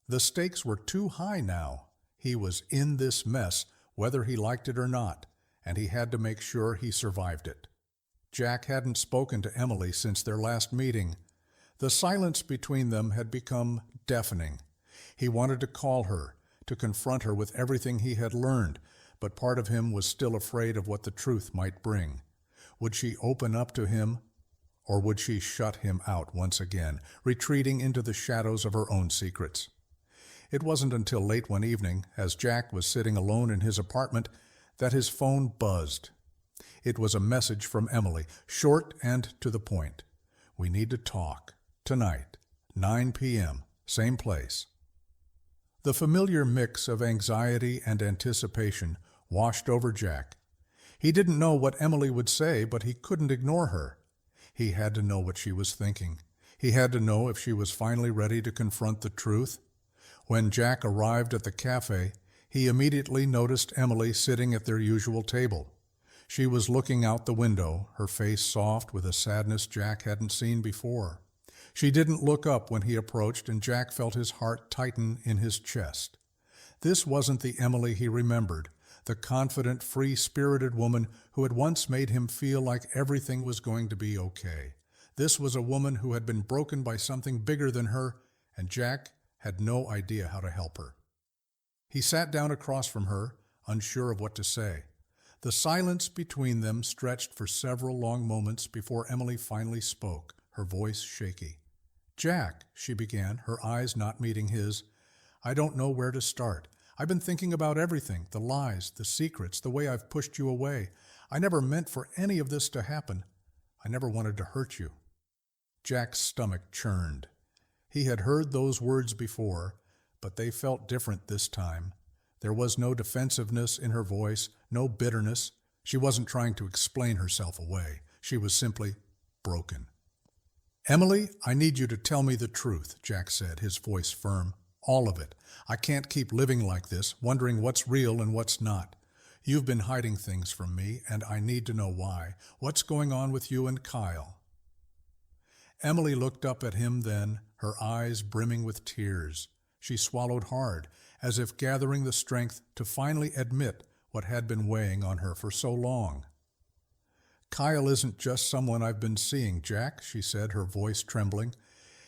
The stakes were too high now. He was in this mess, whether he liked it or not, and he had to make sure he survived it. Jack hadn't spoken to Emily since their last meeting. The silence between them had become deafening. He wanted to call her, to confront her with everything he had learned, but part of him was still afraid of what the truth might bring. Would she open up to him, or would she shut him out once again, retreating into the shadows of her own secrets? It wasn't until late one evening, as Jack was sitting alone in his apartment, that his phone buzzed. It was a message from Emily, short and to the point. "We need to talk. Tonight, 9 p.m., same place." The familiar mix of anxiety and anticipation washed over Jack. He didn't know what Emily would say, but he couldn't ignore her. He had to know what she was thinking. He had to know if she was finally ready to confront the truth. When Jack arrived at the cafe, he immediately noticed Emily sitting at their usual table. She was looking out the window, her face soft with a sadness Jack hadn't seen before. She didn't look up when he approached, and Jack felt his heart tighten in his chest. This wasn't the Emily he remembered, the confident, free-spirited woman who had once made him feel like everything was going to be okay. This was a woman who had been broken by something bigger than her, and Jack had no idea how to help her. He sat down across from her, unsure of what to say. The silence between them stretched for several long moments before Emily finally spoke, her voice shaky. "Jack," she began, her eyes not meeting his, "I don't know where to start. I've been thinking about everything, the lies, the secrets, the way I've pushed you away. I never meant for any of this to happen. I never wanted to hurt you." Jack's stomach churned. He had heard those words before, but they felt different this time. There was no defensiveness in her voice, no bitterness. She wasn't trying to explain herself away. She was simply broken. "Emily, I need you to tell me the truth," Jack said, his voice firm. "All of it. I can't keep living like this, wondering what's real and what's not. You've been hiding things from me, and I need to know why. What's going on with you and Kyle?" Emily looked up at him then, her eyes brimming with tears. She swallowed hard, as if gathering the strength to finally admit what had been weighing on her for so long. "Kyle isn't just someone I've been seeing, Jack," she said, her voice trembling.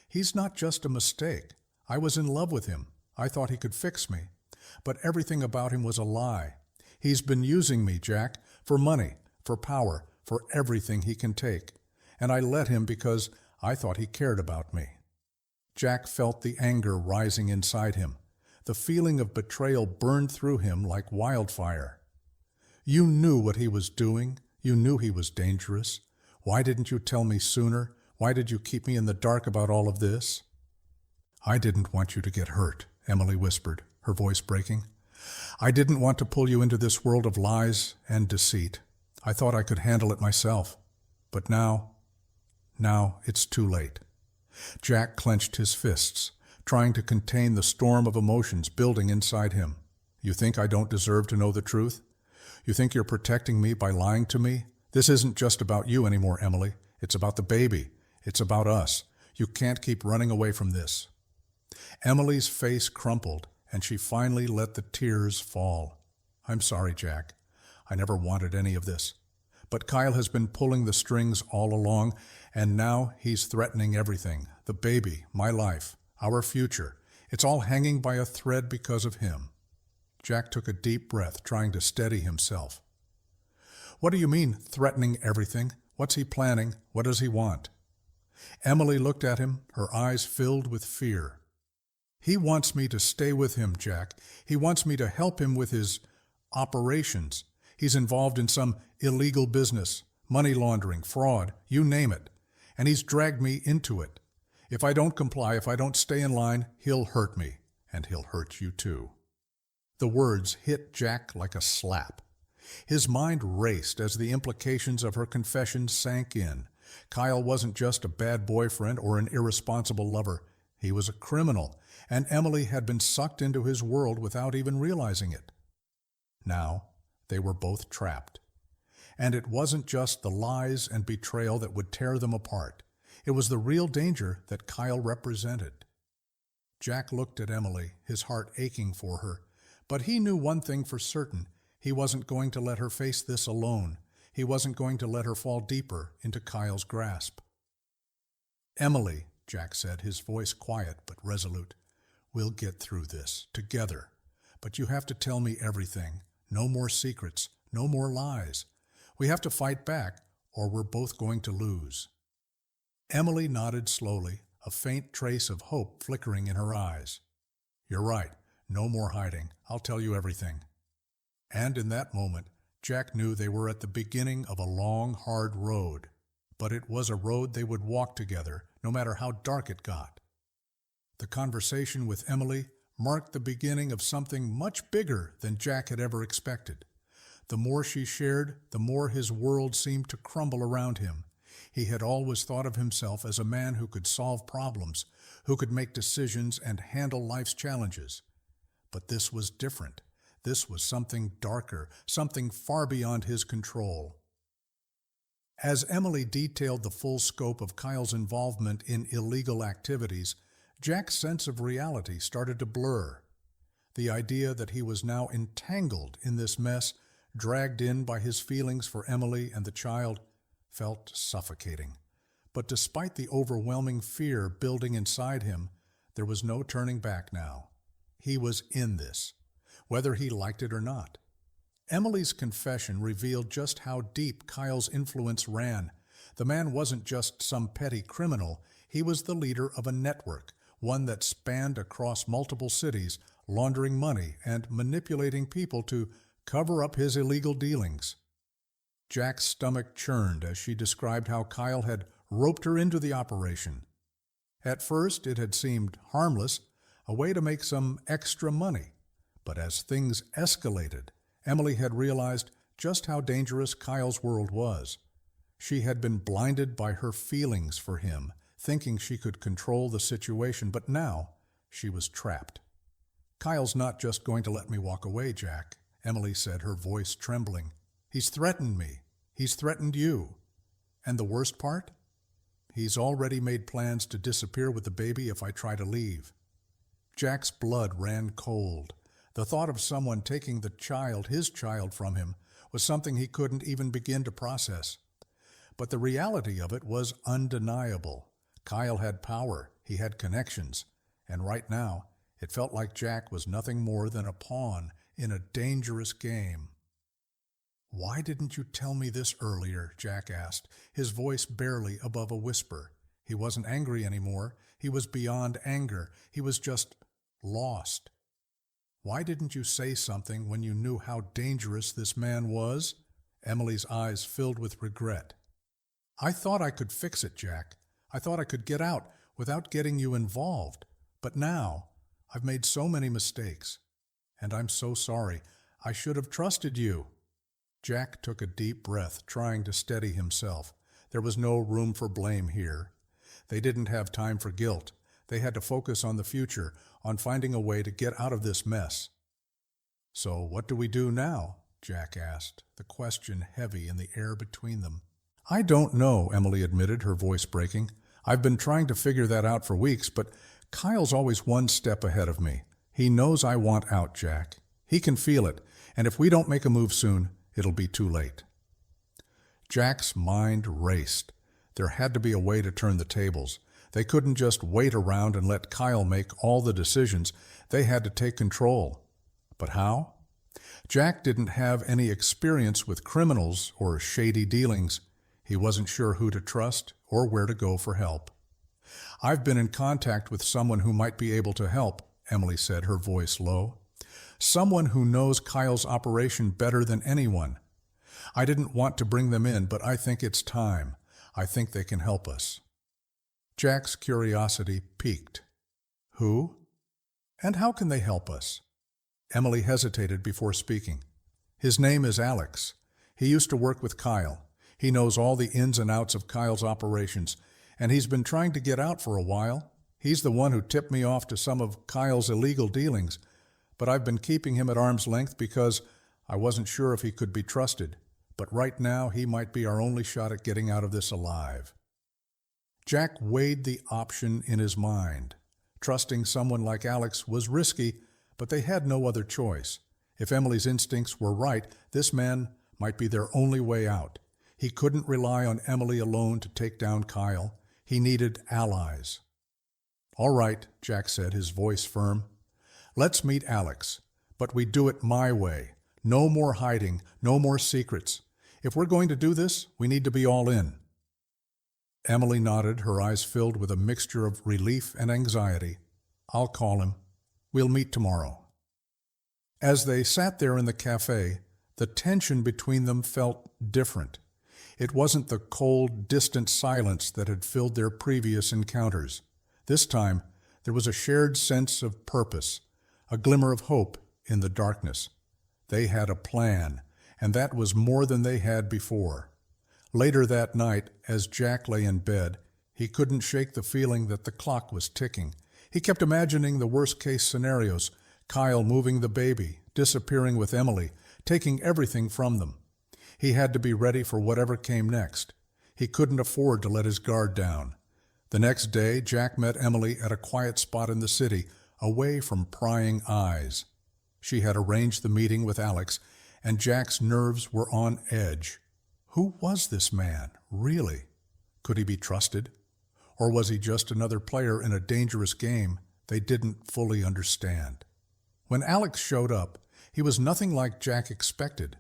"He's not just a mistake. I was in love with him. I thought he could fix me. But everything about him was a lie. He's been using me, Jack, for money, for power, for everything he can take. And I let him because I thought he cared about me." Jack felt the anger rising inside him. The feeling of betrayal burned through him like wildfire. "You knew what he was doing. You knew he was dangerous. Why didn't you tell me sooner? Why did you keep me in the dark about all of this?" "I didn't want you to get hurt," Emily whispered, her voice breaking. "I didn't want to pull you into this world of lies and deceit. I thought I could handle it myself. But now it's too late." Jack clenched his fists, trying to contain the storm of emotions building inside him. "You think I don't deserve to know the truth? You think you're protecting me by lying to me? This isn't just about you anymore, Emily. It's about the baby. It's about us. You can't keep running away from this." Emily's face crumpled, and she finally let the tears fall. "I'm sorry, Jack. I never wanted any of this. But Kyle has been pulling the strings all along, and now he's threatening everything. The baby, my life, our future. It's all hanging by a thread because of him." Jack took a deep breath, trying to steady himself. "What do you mean, threatening everything? What's he planning? What does he want?" Emily looked at him, her eyes filled with fear. "He wants me to stay with him, Jack. He wants me to help him with his operations. He's involved in some illegal business, money laundering, fraud, you name it. And he's dragged me into it. If I don't comply, if I don't stay in line, he'll hurt me, and he'll hurt you too." The words hit Jack like a slap. His mind raced as the implications of her confession sank in. Kyle wasn't just a bad boyfriend or an irresponsible lover. He was a criminal, and Emily had been sucked into his world without even realizing it. Now, they were both trapped. And it wasn't just the lies and betrayal that would tear them apart. It was the real danger that Kyle represented. Jack looked at Emily, his heart aching for her, But he knew one thing for certain. He wasn't going to let her face this alone. He wasn't going to let her fall deeper into Kyle's grasp. "Emily," Jack said, his voice quiet but resolute, "we'll get through this, together. But you have to tell me everything. No more secrets, no more lies. We have to fight back, or we're both going to lose." Emily nodded slowly, a faint trace of hope flickering in her eyes. "You're right. No more hiding. I'll tell you everything." And in that moment, Jack knew they were at the beginning of a long, hard road. But it was a road they would walk together, no matter how dark it got. The conversation with Emily marked the beginning of something much bigger than Jack had ever expected. The more she shared, the more his world seemed to crumble around him. He had always thought of himself as a man who could solve problems, who could make decisions and handle life's challenges. But this was different. This was something darker, something far beyond his control. As Emily detailed the full scope of Kyle's involvement in illegal activities, Jack's sense of reality started to blur. The idea that he was now entangled in this mess, dragged in by his feelings for Emily and the child, felt suffocating. But despite the overwhelming fear building inside him, there was no turning back now. He was in this, whether he liked it or not. Emily's confession revealed just how deep Kyle's influence ran. The man wasn't just some petty criminal. He was the leader of a network, one that spanned across multiple cities, laundering money and manipulating people to cover up his illegal dealings. Jack's stomach churned as she described how Kyle had roped her into the operation. At first, it had seemed harmless, a way to make some extra money. But as things escalated, Emily had realized just how dangerous Kyle's world was. She had been blinded by her feelings for him, thinking she could control the situation, but now she was trapped. "Kyle's not just going to let me walk away, Jack," Emily said, her voice trembling. "He's threatened me. He's threatened you. And the worst part? He's already made plans to disappear with the baby if I try to leave." Jack's blood ran cold. The thought of someone taking the child, his child, from him was something he couldn't even begin to process. But the reality of it was undeniable. Kyle had power, he had connections, and right now it felt like Jack was nothing more than a pawn in a dangerous game. "Why didn't you tell me this earlier?" Jack asked, his voice barely above a whisper. He wasn't angry anymore. He was beyond anger. He was just lost. "Why didn't you say something when you knew how dangerous this man was?" Emily's eyes filled with regret. "I thought I could fix it, Jack. I thought I could get out without getting you involved. But now, I've made so many mistakes. And I'm so sorry. I should have trusted you." Jack took a deep breath, trying to steady himself. There was no room for blame here. They didn't have time for guilt. They had to focus on the future, on finding a way to get out of this mess. "So what do we do now?" Jack asked, the question heavy in the air between them. "I don't know," Emily admitted, her voice breaking. "I've been trying to figure that out for weeks, but Kyle's always one step ahead of me. He knows I want out, Jack. He can feel it, and if we don't make a move soon, it'll be too late." Jack's mind raced. There had to be a way to turn the tables. They couldn't just wait around and let Kyle make all the decisions. They had to take control. But how? Jack didn't have any experience with criminals or shady dealings. He wasn't sure who to trust or where to go for help. "I've been in contact with someone who might be able to help," Emily said, her voice low. "Someone who knows Kyle's operation better than anyone. I didn't want to bring them in, but I think it's time. I think they can help us." Jack's curiosity piqued. "Who? And how can they help us?" Emily hesitated before speaking. "His name is Alex. He used to work with Kyle. He knows all the ins and outs of Kyle's operations, and he's been trying to get out for a while. He's the one who tipped me off to some of Kyle's illegal dealings, but I've been keeping him at arm's length because I wasn't sure if he could be trusted. But right now, he might be our only shot at getting out of this alive." Jack weighed the option in his mind. Trusting someone like Alex was risky, But they had no other choice. If Emily's instincts were right, this man might be their only way out. He couldn't rely on Emily alone to take down Kyle. He needed allies. "All right," Jack said, his voice firm. "Let's meet Alex, but we do it my way. No more hiding, no more secrets. If we're going to do this, we need to be all in." Emily nodded, her eyes filled with a mixture of relief and anxiety. "I'll call him. We'll meet tomorrow." As they sat there in the cafe, the tension between them felt different. It wasn't the cold, distant silence that had filled their previous encounters. This time, there was a shared sense of purpose, a glimmer of hope in the darkness. They had a plan, and that was more than they had before. Later that night, as Jack lay in bed, he couldn't shake the feeling that the clock was ticking. He kept imagining the worst-case scenarios: Kyle moving the baby, disappearing with Emily, taking everything from them. He had to be ready for whatever came next. He couldn't afford to let his guard down. The next day, Jack met Emily at a quiet spot in the city, away from prying eyes. She had arranged the meeting with Alex, and Jack's nerves were on edge. Who was this man, really? Could he be trusted? Or was he just another player in a dangerous game they didn't fully understand? When Alex showed up, he was nothing like Jack expected.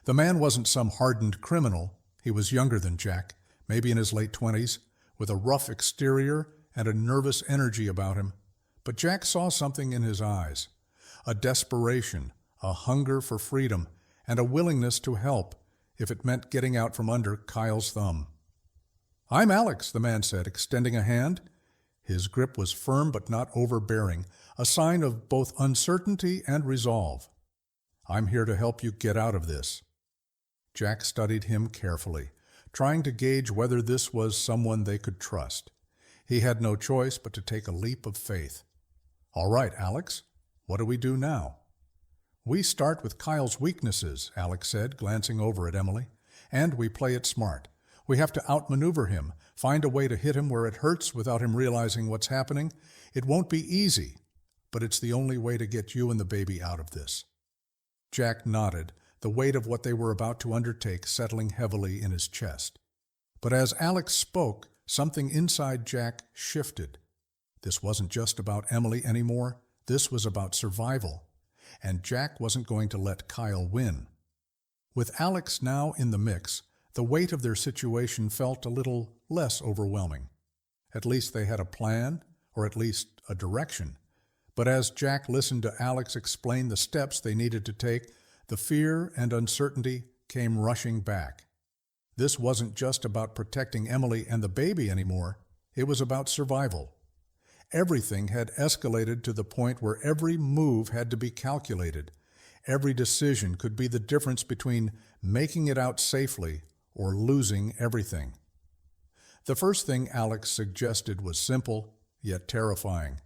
The man wasn't some hardened criminal. He was younger than Jack, maybe in his late 20s, with a rough exterior and a nervous energy about him. But Jack saw something in his eyes, a desperation, a hunger for freedom, and a willingness to help if it meant getting out from under Kyle's thumb. "I'm Alex," the man said, extending a hand. His grip was firm but not overbearing, a sign of both uncertainty and resolve. "I'm here to help you get out of this." Jack studied him carefully, trying to gauge whether this was someone they could trust. He had no choice but to take a leap of faith. "All right, Alex, what do we do now?" "We start with Kyle's weaknesses," Alex said, glancing over at Emily, "and we play it smart. We have to outmaneuver him, find a way to hit him where it hurts without him realizing what's happening. It won't be easy, but it's the only way to get you and the baby out of this." Jack nodded, the weight of what they were about to undertake settling heavily in his chest. But as Alex spoke, something inside Jack shifted. This wasn't just about Emily anymore. This was about survival. And Jack wasn't going to let Kyle win. With Alex now in the mix, the weight of their situation felt a little less overwhelming. At least they had a plan, or at least a direction. But as Jack listened to Alex explain the steps they needed to take, the fear and uncertainty came rushing back. This wasn't just about protecting Emily and the baby anymore. It was about survival. Everything had escalated to the point where every move had to be calculated. Every decision could be the difference between making it out safely or losing everything. The first thing Alex suggested was simple, yet terrifying.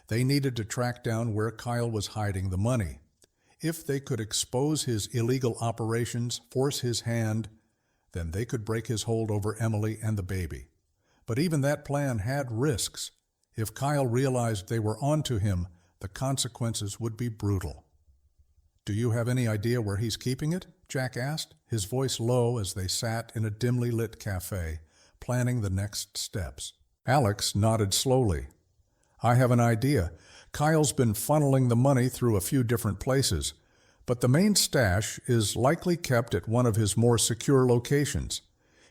They needed to track down where Kyle was hiding the money. If they could expose his illegal operations, force his hand, then they could break his hold over Emily and the baby. But even that plan had risks. If Kyle realized they were onto him, the consequences would be brutal. "Do you have any idea where he's keeping it?" Jack asked, his voice low as they sat in a dimly lit cafe, planning the next steps. Alex nodded slowly. "I have an idea. Kyle's been funneling the money through a few different places, but the main stash is likely kept at one of his more secure locations.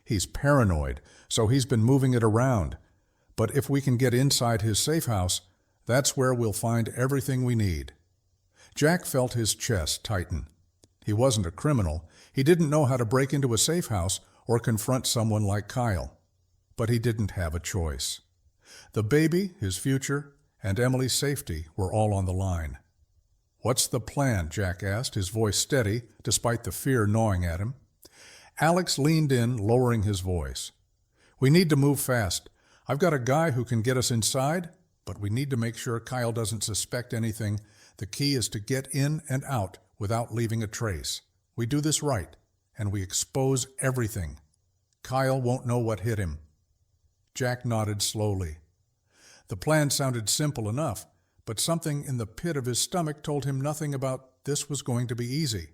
He's paranoid, so he's been moving it around. But if we can get inside his safe house, that's where we'll find everything we need." Jack felt his chest tighten. He wasn't a criminal. He didn't know how to break into a safe house or confront someone like Kyle. But he didn't have a choice. The baby, his future, and Emily's safety were all on the line. "What's the plan?" Jack asked, his voice steady, despite the fear gnawing at him. Alex leaned in, lowering his voice. "We need to move fast. I've got a guy who can get us inside, but we need to make sure Kyle doesn't suspect anything. The key is to get in and out without leaving a trace. We do this right, and we expose everything. Kyle won't know what hit him." Jack nodded slowly. The plan sounded simple enough, but something in the pit of his stomach told him nothing about this was going to be easy.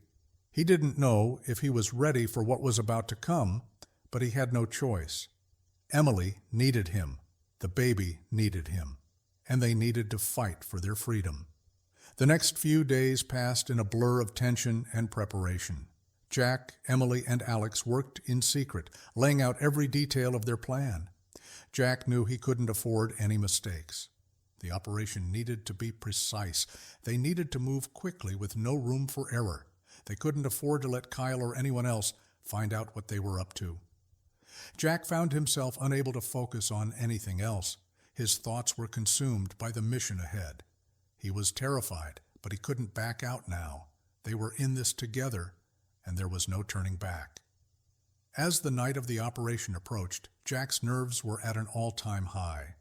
He didn't know if he was ready for what was about to come, but he had no choice. Emily needed him, the baby needed him, and they needed to fight for their freedom. The next few days passed in a blur of tension and preparation. Jack, Emily, and Alex worked in secret, laying out every detail of their plan. Jack knew he couldn't afford any mistakes. The operation needed to be precise. They needed to move quickly with no room for error. They couldn't afford to let Kyle or anyone else find out what they were up to. Jack found himself unable to focus on anything else. His thoughts were consumed by the mission ahead. He was terrified, but he couldn't back out now. They were in this together, and there was no turning back. As the night of the operation approached, Jack's nerves were at an all-time high.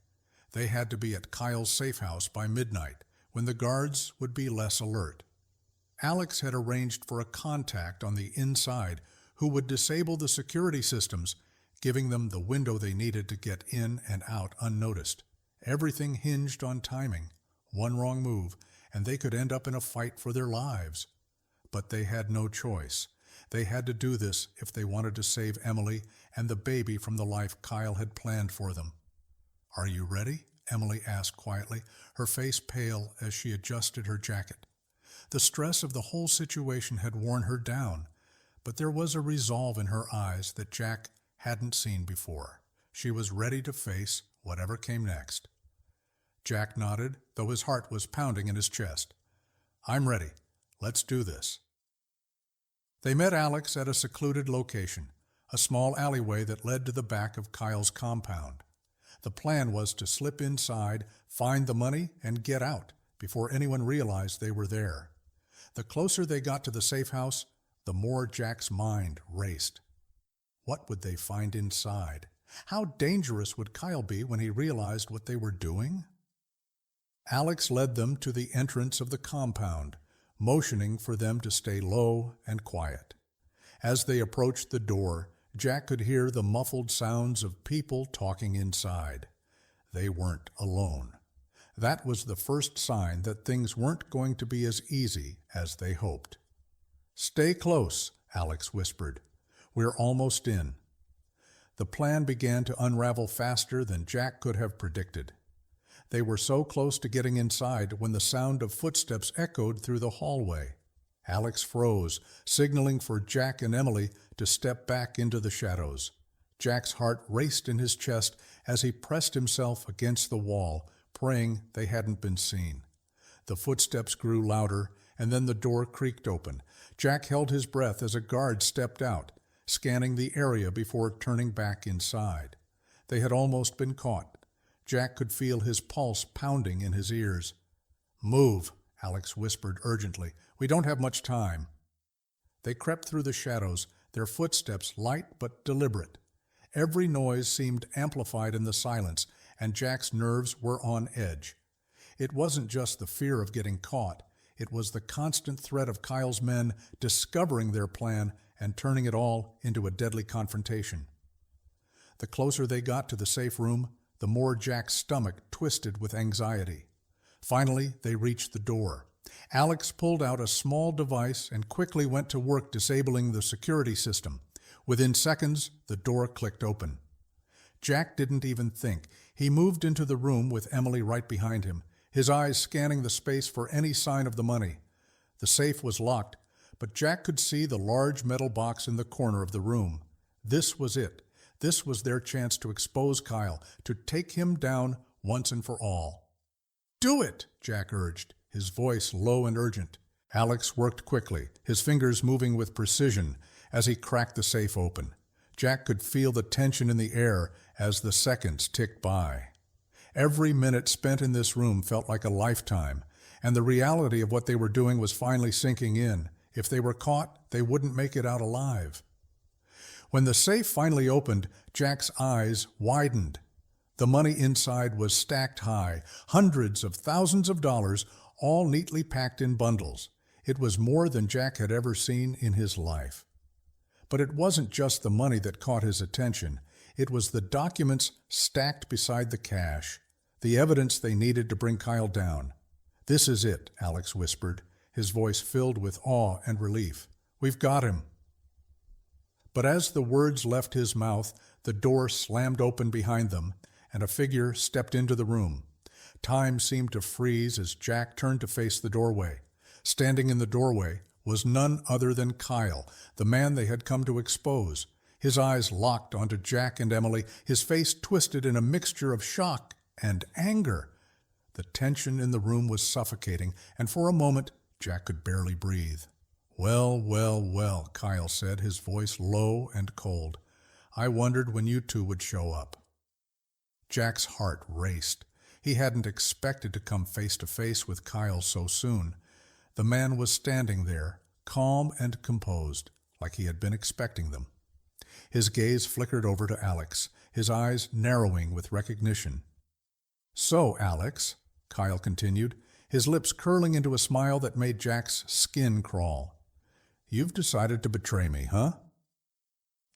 They had to be at Kyle's safe house by midnight, when the guards would be less alert. Alex had arranged for a contact on the inside who would disable the security systems, giving them the window they needed to get in and out unnoticed. Everything hinged on timing. One wrong move, and they could end up in a fight for their lives. But they had no choice. They had to do this if they wanted to save Emily and the baby from the life Kyle had planned for them. "Are you ready?" Emily asked quietly, her face pale as she adjusted her jacket. The stress of the whole situation had worn her down, but there was a resolve in her eyes that Jack hadn't seen before. She was ready to face whatever came next. Jack nodded, though his heart was pounding in his chest. "I'm ready. Let's do this." They met Alex at a secluded location, a small alleyway that led to the back of Kyle's compound. The plan was to slip inside, find the money, and get out before anyone realized they were there. The closer they got to the safe house, the more Jack's mind raced. What would they find inside? How dangerous would Kyle be when he realized what they were doing? Alex led them to the entrance of the compound, motioning for them to stay low and quiet. As they approached the door, Jack could hear the muffled sounds of people talking inside. They weren't alone. That was the first sign that things weren't going to be as easy as they hoped. "Stay close," Alex whispered. "We're almost in." The plan began to unravel faster than Jack could have predicted. They were so close to getting inside when the sound of footsteps echoed through the hallway. Alex froze, signaling for Jack and Emily to step back into the shadows. Jack's heart raced in his chest as he pressed himself against the wall, praying they hadn't been seen. The footsteps grew louder, and then the door creaked open. Jack held his breath as a guard stepped out, scanning the area before turning back inside. They had almost been caught. Jack could feel his pulse pounding in his ears. "Move," Alex whispered urgently. "We don't have much time." They crept through the shadows, their footsteps light but deliberate. Every noise seemed amplified in the silence, and Jack's nerves were on edge. It wasn't just the fear of getting caught. It was the constant threat of Kyle's men discovering their plan and turning it all into a deadly confrontation. The closer they got to the safe room, the more Jack's stomach twisted with anxiety. Finally, they reached the door. Alex pulled out a small device and quickly went to work disabling the security system. Within seconds, the door clicked open. Jack didn't even think. He moved into the room with Emily right behind him, his eyes scanning the space for any sign of the money. The safe was locked, but Jack could see the large metal box in the corner of the room. This was it. This was their chance to expose Kyle, to take him down once and for all. "Do it," Jack urged, his voice low and urgent. Alex worked quickly, his fingers moving with precision as he cracked the safe open. Jack could feel the tension in the air as the seconds ticked by. Every minute spent in this room felt like a lifetime, and the reality of what they were doing was finally sinking in. If they were caught, they wouldn't make it out alive. When the safe finally opened, Jack's eyes widened. The money inside was stacked high, hundreds of thousands of dollars, all neatly packed in bundles. It was more than Jack had ever seen in his life. But it wasn't just the money that caught his attention. It was the documents stacked beside the cash, the evidence they needed to bring Kyle down. "This is it," Alex whispered, his voice filled with awe and relief. "We've got him." But as the words left his mouth, the door slammed open behind them, and a figure stepped into the room. Time seemed to freeze as Jack turned to face the doorway. Standing in the doorway was none other than Kyle, the man they had come to expose. His eyes locked onto Jack and Emily, his face twisted in a mixture of shock and anger. The tension in the room was suffocating, and for a moment Jack could barely breathe. "Well, well, well," Kyle said, his voice low and cold. "I wondered when you two would show up." Jack's heart raced. He hadn't expected to come face to face with Kyle so soon. The man was standing there, calm and composed, like he had been expecting them. His gaze flickered over to Alex, his eyes narrowing with recognition. "So, Alex," Kyle continued, his lips curling into a smile that made Jack's skin crawl. "You've decided to betray me, huh?"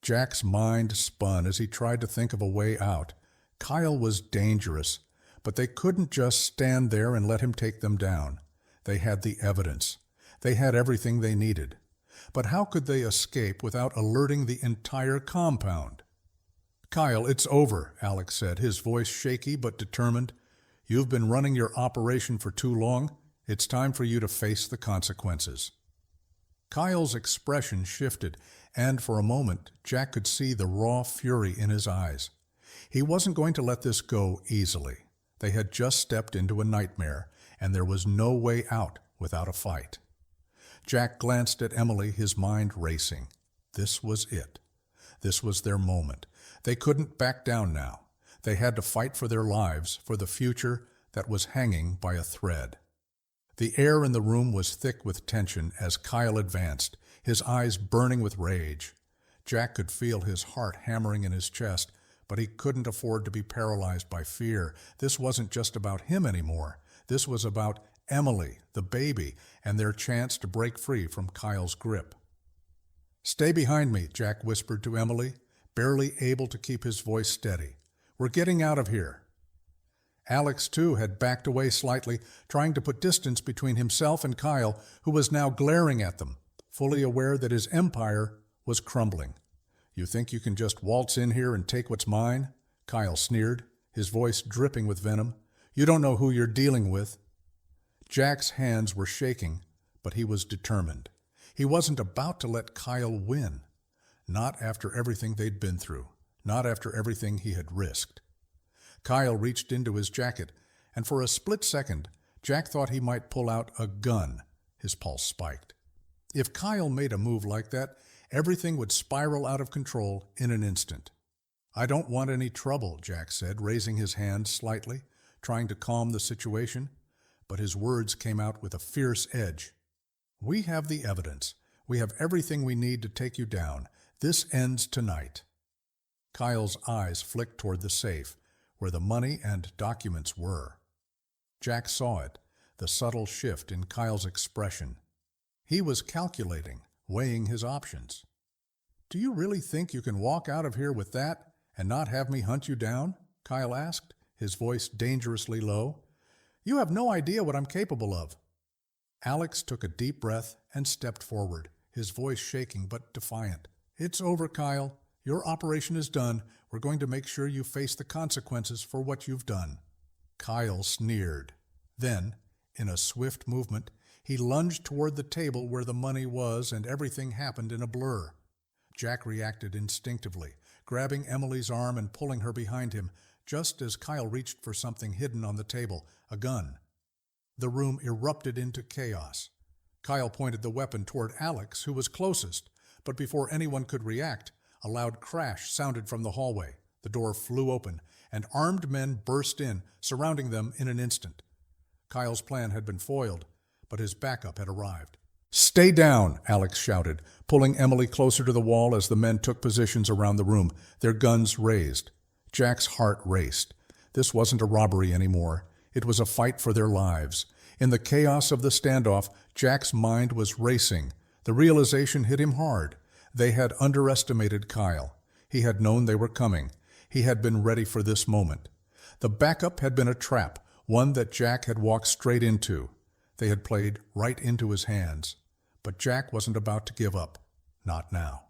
Jack's mind spun as he tried to think of a way out. Kyle was dangerous, but they couldn't just stand there and let him take them down. They had the evidence. They had everything they needed. But how could they escape without alerting the entire compound? "Kyle, it's over," Alex said, his voice shaky but determined. "You've been running your operation for too long. It's time for you to face the consequences." Kyle's expression shifted, and for a moment Jack could see the raw fury in his eyes. He wasn't going to let this go easily. They had just stepped into a nightmare, and there was no way out without a fight. Jack glanced at Emily, his mind racing. This was it. This was their moment. They couldn't back down now. They had to fight for their lives, for the future that was hanging by a thread. The air in the room was thick with tension as Kyle advanced, his eyes burning with rage. Jack could feel his heart hammering in his chest, but he couldn't afford to be paralyzed by fear. This wasn't just about him anymore. This was about Emily, the baby, and their chance to break free from Kyle's grip. "Stay behind me," Jack whispered to Emily, barely able to keep his voice steady. "We're getting out of here." Alex, too, had backed away slightly, trying to put distance between himself and Kyle, who was now glaring at them, fully aware that his empire was crumbling. "You think you can just waltz in here and take what's mine?" Kyle sneered, his voice dripping with venom. "You don't know who you're dealing with." Jack's hands were shaking, but he was determined. He wasn't about to let Kyle win. Not after everything they'd been through. Not after everything he had risked. Kyle reached into his jacket, and for a split second, Jack thought he might pull out a gun. His pulse spiked. If Kyle made a move like that, everything would spiral out of control in an instant. "I don't want any trouble," Jack said, raising his hand slightly, trying to calm the situation. But his words came out with a fierce edge. "We have the evidence. We have everything we need to take you down. This ends tonight." Kyle's eyes flicked toward the safe, where the money and documents were. Jack saw it, the subtle shift in Kyle's expression. He was calculating, weighing his options. "Do you really think you can walk out of here with that and not have me hunt you down?" Kyle asked, his voice dangerously low. "You have no idea what I'm capable of." Alex took a deep breath and stepped forward, his voice shaking but defiant. "It's over, Kyle. Your operation is done. We're going to make sure you face the consequences for what you've done." Kyle sneered. Then, in a swift movement, he lunged toward the table where the money was, and everything happened in a blur. Jack reacted instinctively, grabbing Emily's arm and pulling her behind him, just as Kyle reached for something hidden on the table, a gun. The room erupted into chaos. Kyle pointed the weapon toward Alex, who was closest, but before anyone could react, a loud crash sounded from the hallway. The door flew open, and armed men burst in, surrounding them in an instant. Kyle's plan had been foiled, but his backup had arrived. "Stay down," Alex shouted, pulling Emily closer to the wall as the men took positions around the room, their guns raised. Jack's heart raced. This wasn't a robbery anymore. It was a fight for their lives. In the chaos of the standoff, Jack's mind was racing. The realization hit him hard. They had underestimated Kyle. He had known they were coming. He had been ready for this moment. The backup had been a trap, one that Jack had walked straight into. They had played right into his hands, but Jack wasn't about to give up. Not now.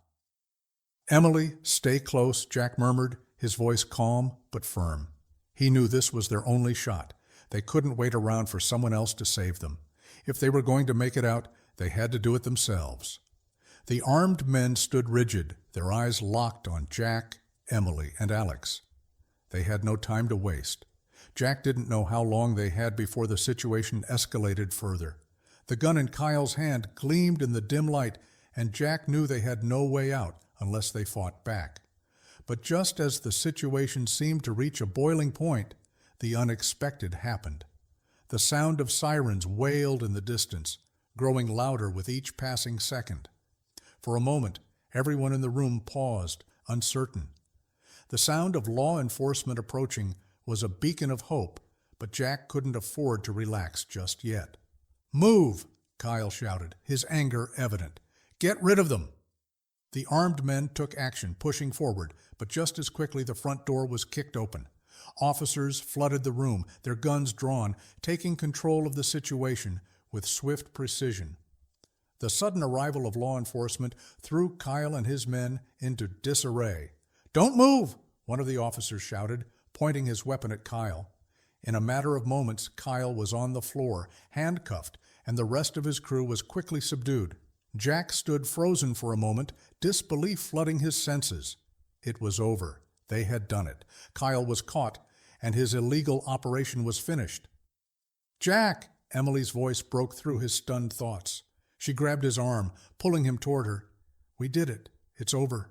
"Emily, stay close," Jack murmured, his voice calm but firm. He knew this was their only shot. They couldn't wait around for someone else to save them. If they were going to make it out, they had to do it themselves. The armed men stood rigid, their eyes locked on Jack, Emily, and Alex. They had no time to waste. Jack didn't know how long they had before the situation escalated further. The gun in Kyle's hand gleamed in the dim light, and Jack knew they had no way out unless they fought back. But just as the situation seemed to reach a boiling point, the unexpected happened. The sound of sirens wailed in the distance, growing louder with each passing second. For a moment, everyone in the room paused, uncertain. The sound of law enforcement approaching was a beacon of hope, but Jack couldn't afford to relax just yet. "Move!" Kyle shouted, his anger evident. "Get rid of them!" The armed men took action, pushing forward, but just as quickly the front door was kicked open. Officers flooded the room, their guns drawn, taking control of the situation with swift precision. The sudden arrival of law enforcement threw Kyle and his men into disarray. "Don't move!" one of the officers shouted, pointing his weapon at Kyle. In a matter of moments, Kyle was on the floor, handcuffed, and the rest of his crew was quickly subdued. Jack stood frozen for a moment, disbelief flooding his senses. It was over. They had done it. Kyle was caught, and his illegal operation was finished. "Jack!" Emily's voice broke through his stunned thoughts. She grabbed his arm, pulling him toward her. "We did it. It's over."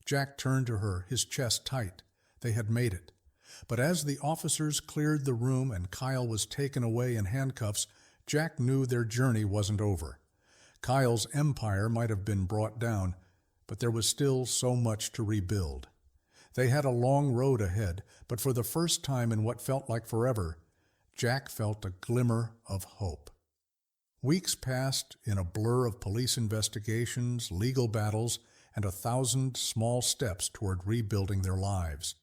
Jack turned to her, his chest tight. They had made it. But as the officers cleared the room and Kyle was taken away in handcuffs, Jack knew their journey wasn't over. Kyle's empire might have been brought down, but there was still so much to rebuild. They had a long road ahead, but for the first time in what felt like forever, Jack felt a glimmer of hope. Weeks passed in a blur of police investigations, legal battles, and 1,000 small steps toward rebuilding their lives.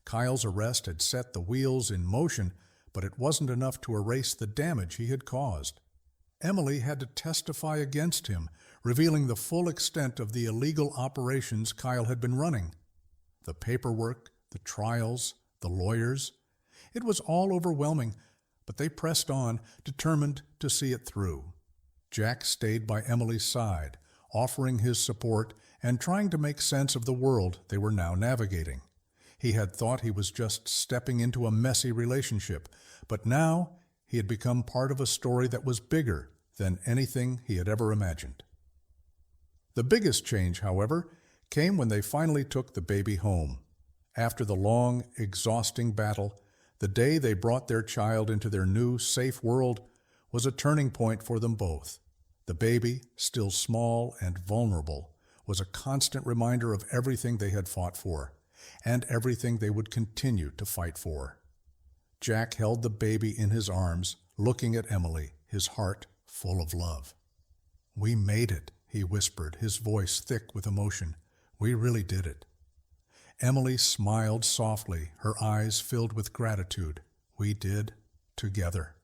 Kyle's arrest had set the wheels in motion, but it wasn't enough to erase the damage he had caused. Emily had to testify against him, revealing the full extent of the illegal operations Kyle had been running. The paperwork, the trials, the lawyers. It was all overwhelming, but they pressed on, determined to see it through. Jack stayed by Emily's side, offering his support and trying to make sense of the world they were now navigating. He had thought he was just stepping into a messy relationship, but now he had become part of a story that was bigger than anything he had ever imagined. The biggest change, however, came when they finally took the baby home. After the long, exhausting battle, the day they brought their child into their new, safe world was a turning point for them both. The baby, still small and vulnerable, was a constant reminder of everything they had fought for, and everything they would continue to fight for. Jack held the baby in his arms, looking at Emily, his heart full of love. "We made it," he whispered, his voice thick with emotion. "We really did it." Emily smiled softly, her eyes filled with gratitude. "We did, together."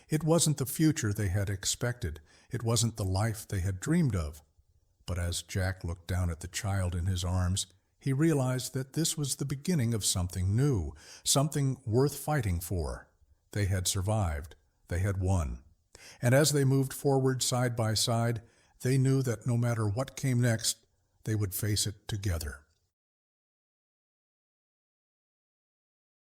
It wasn't the future they had expected. It wasn't the life they had dreamed of. But as Jack looked down at the child in his arms, he realized that this was the beginning of something new, something worth fighting for. They had survived. They had won. And as they moved forward side by side, they knew that no matter what came next, they would face it together.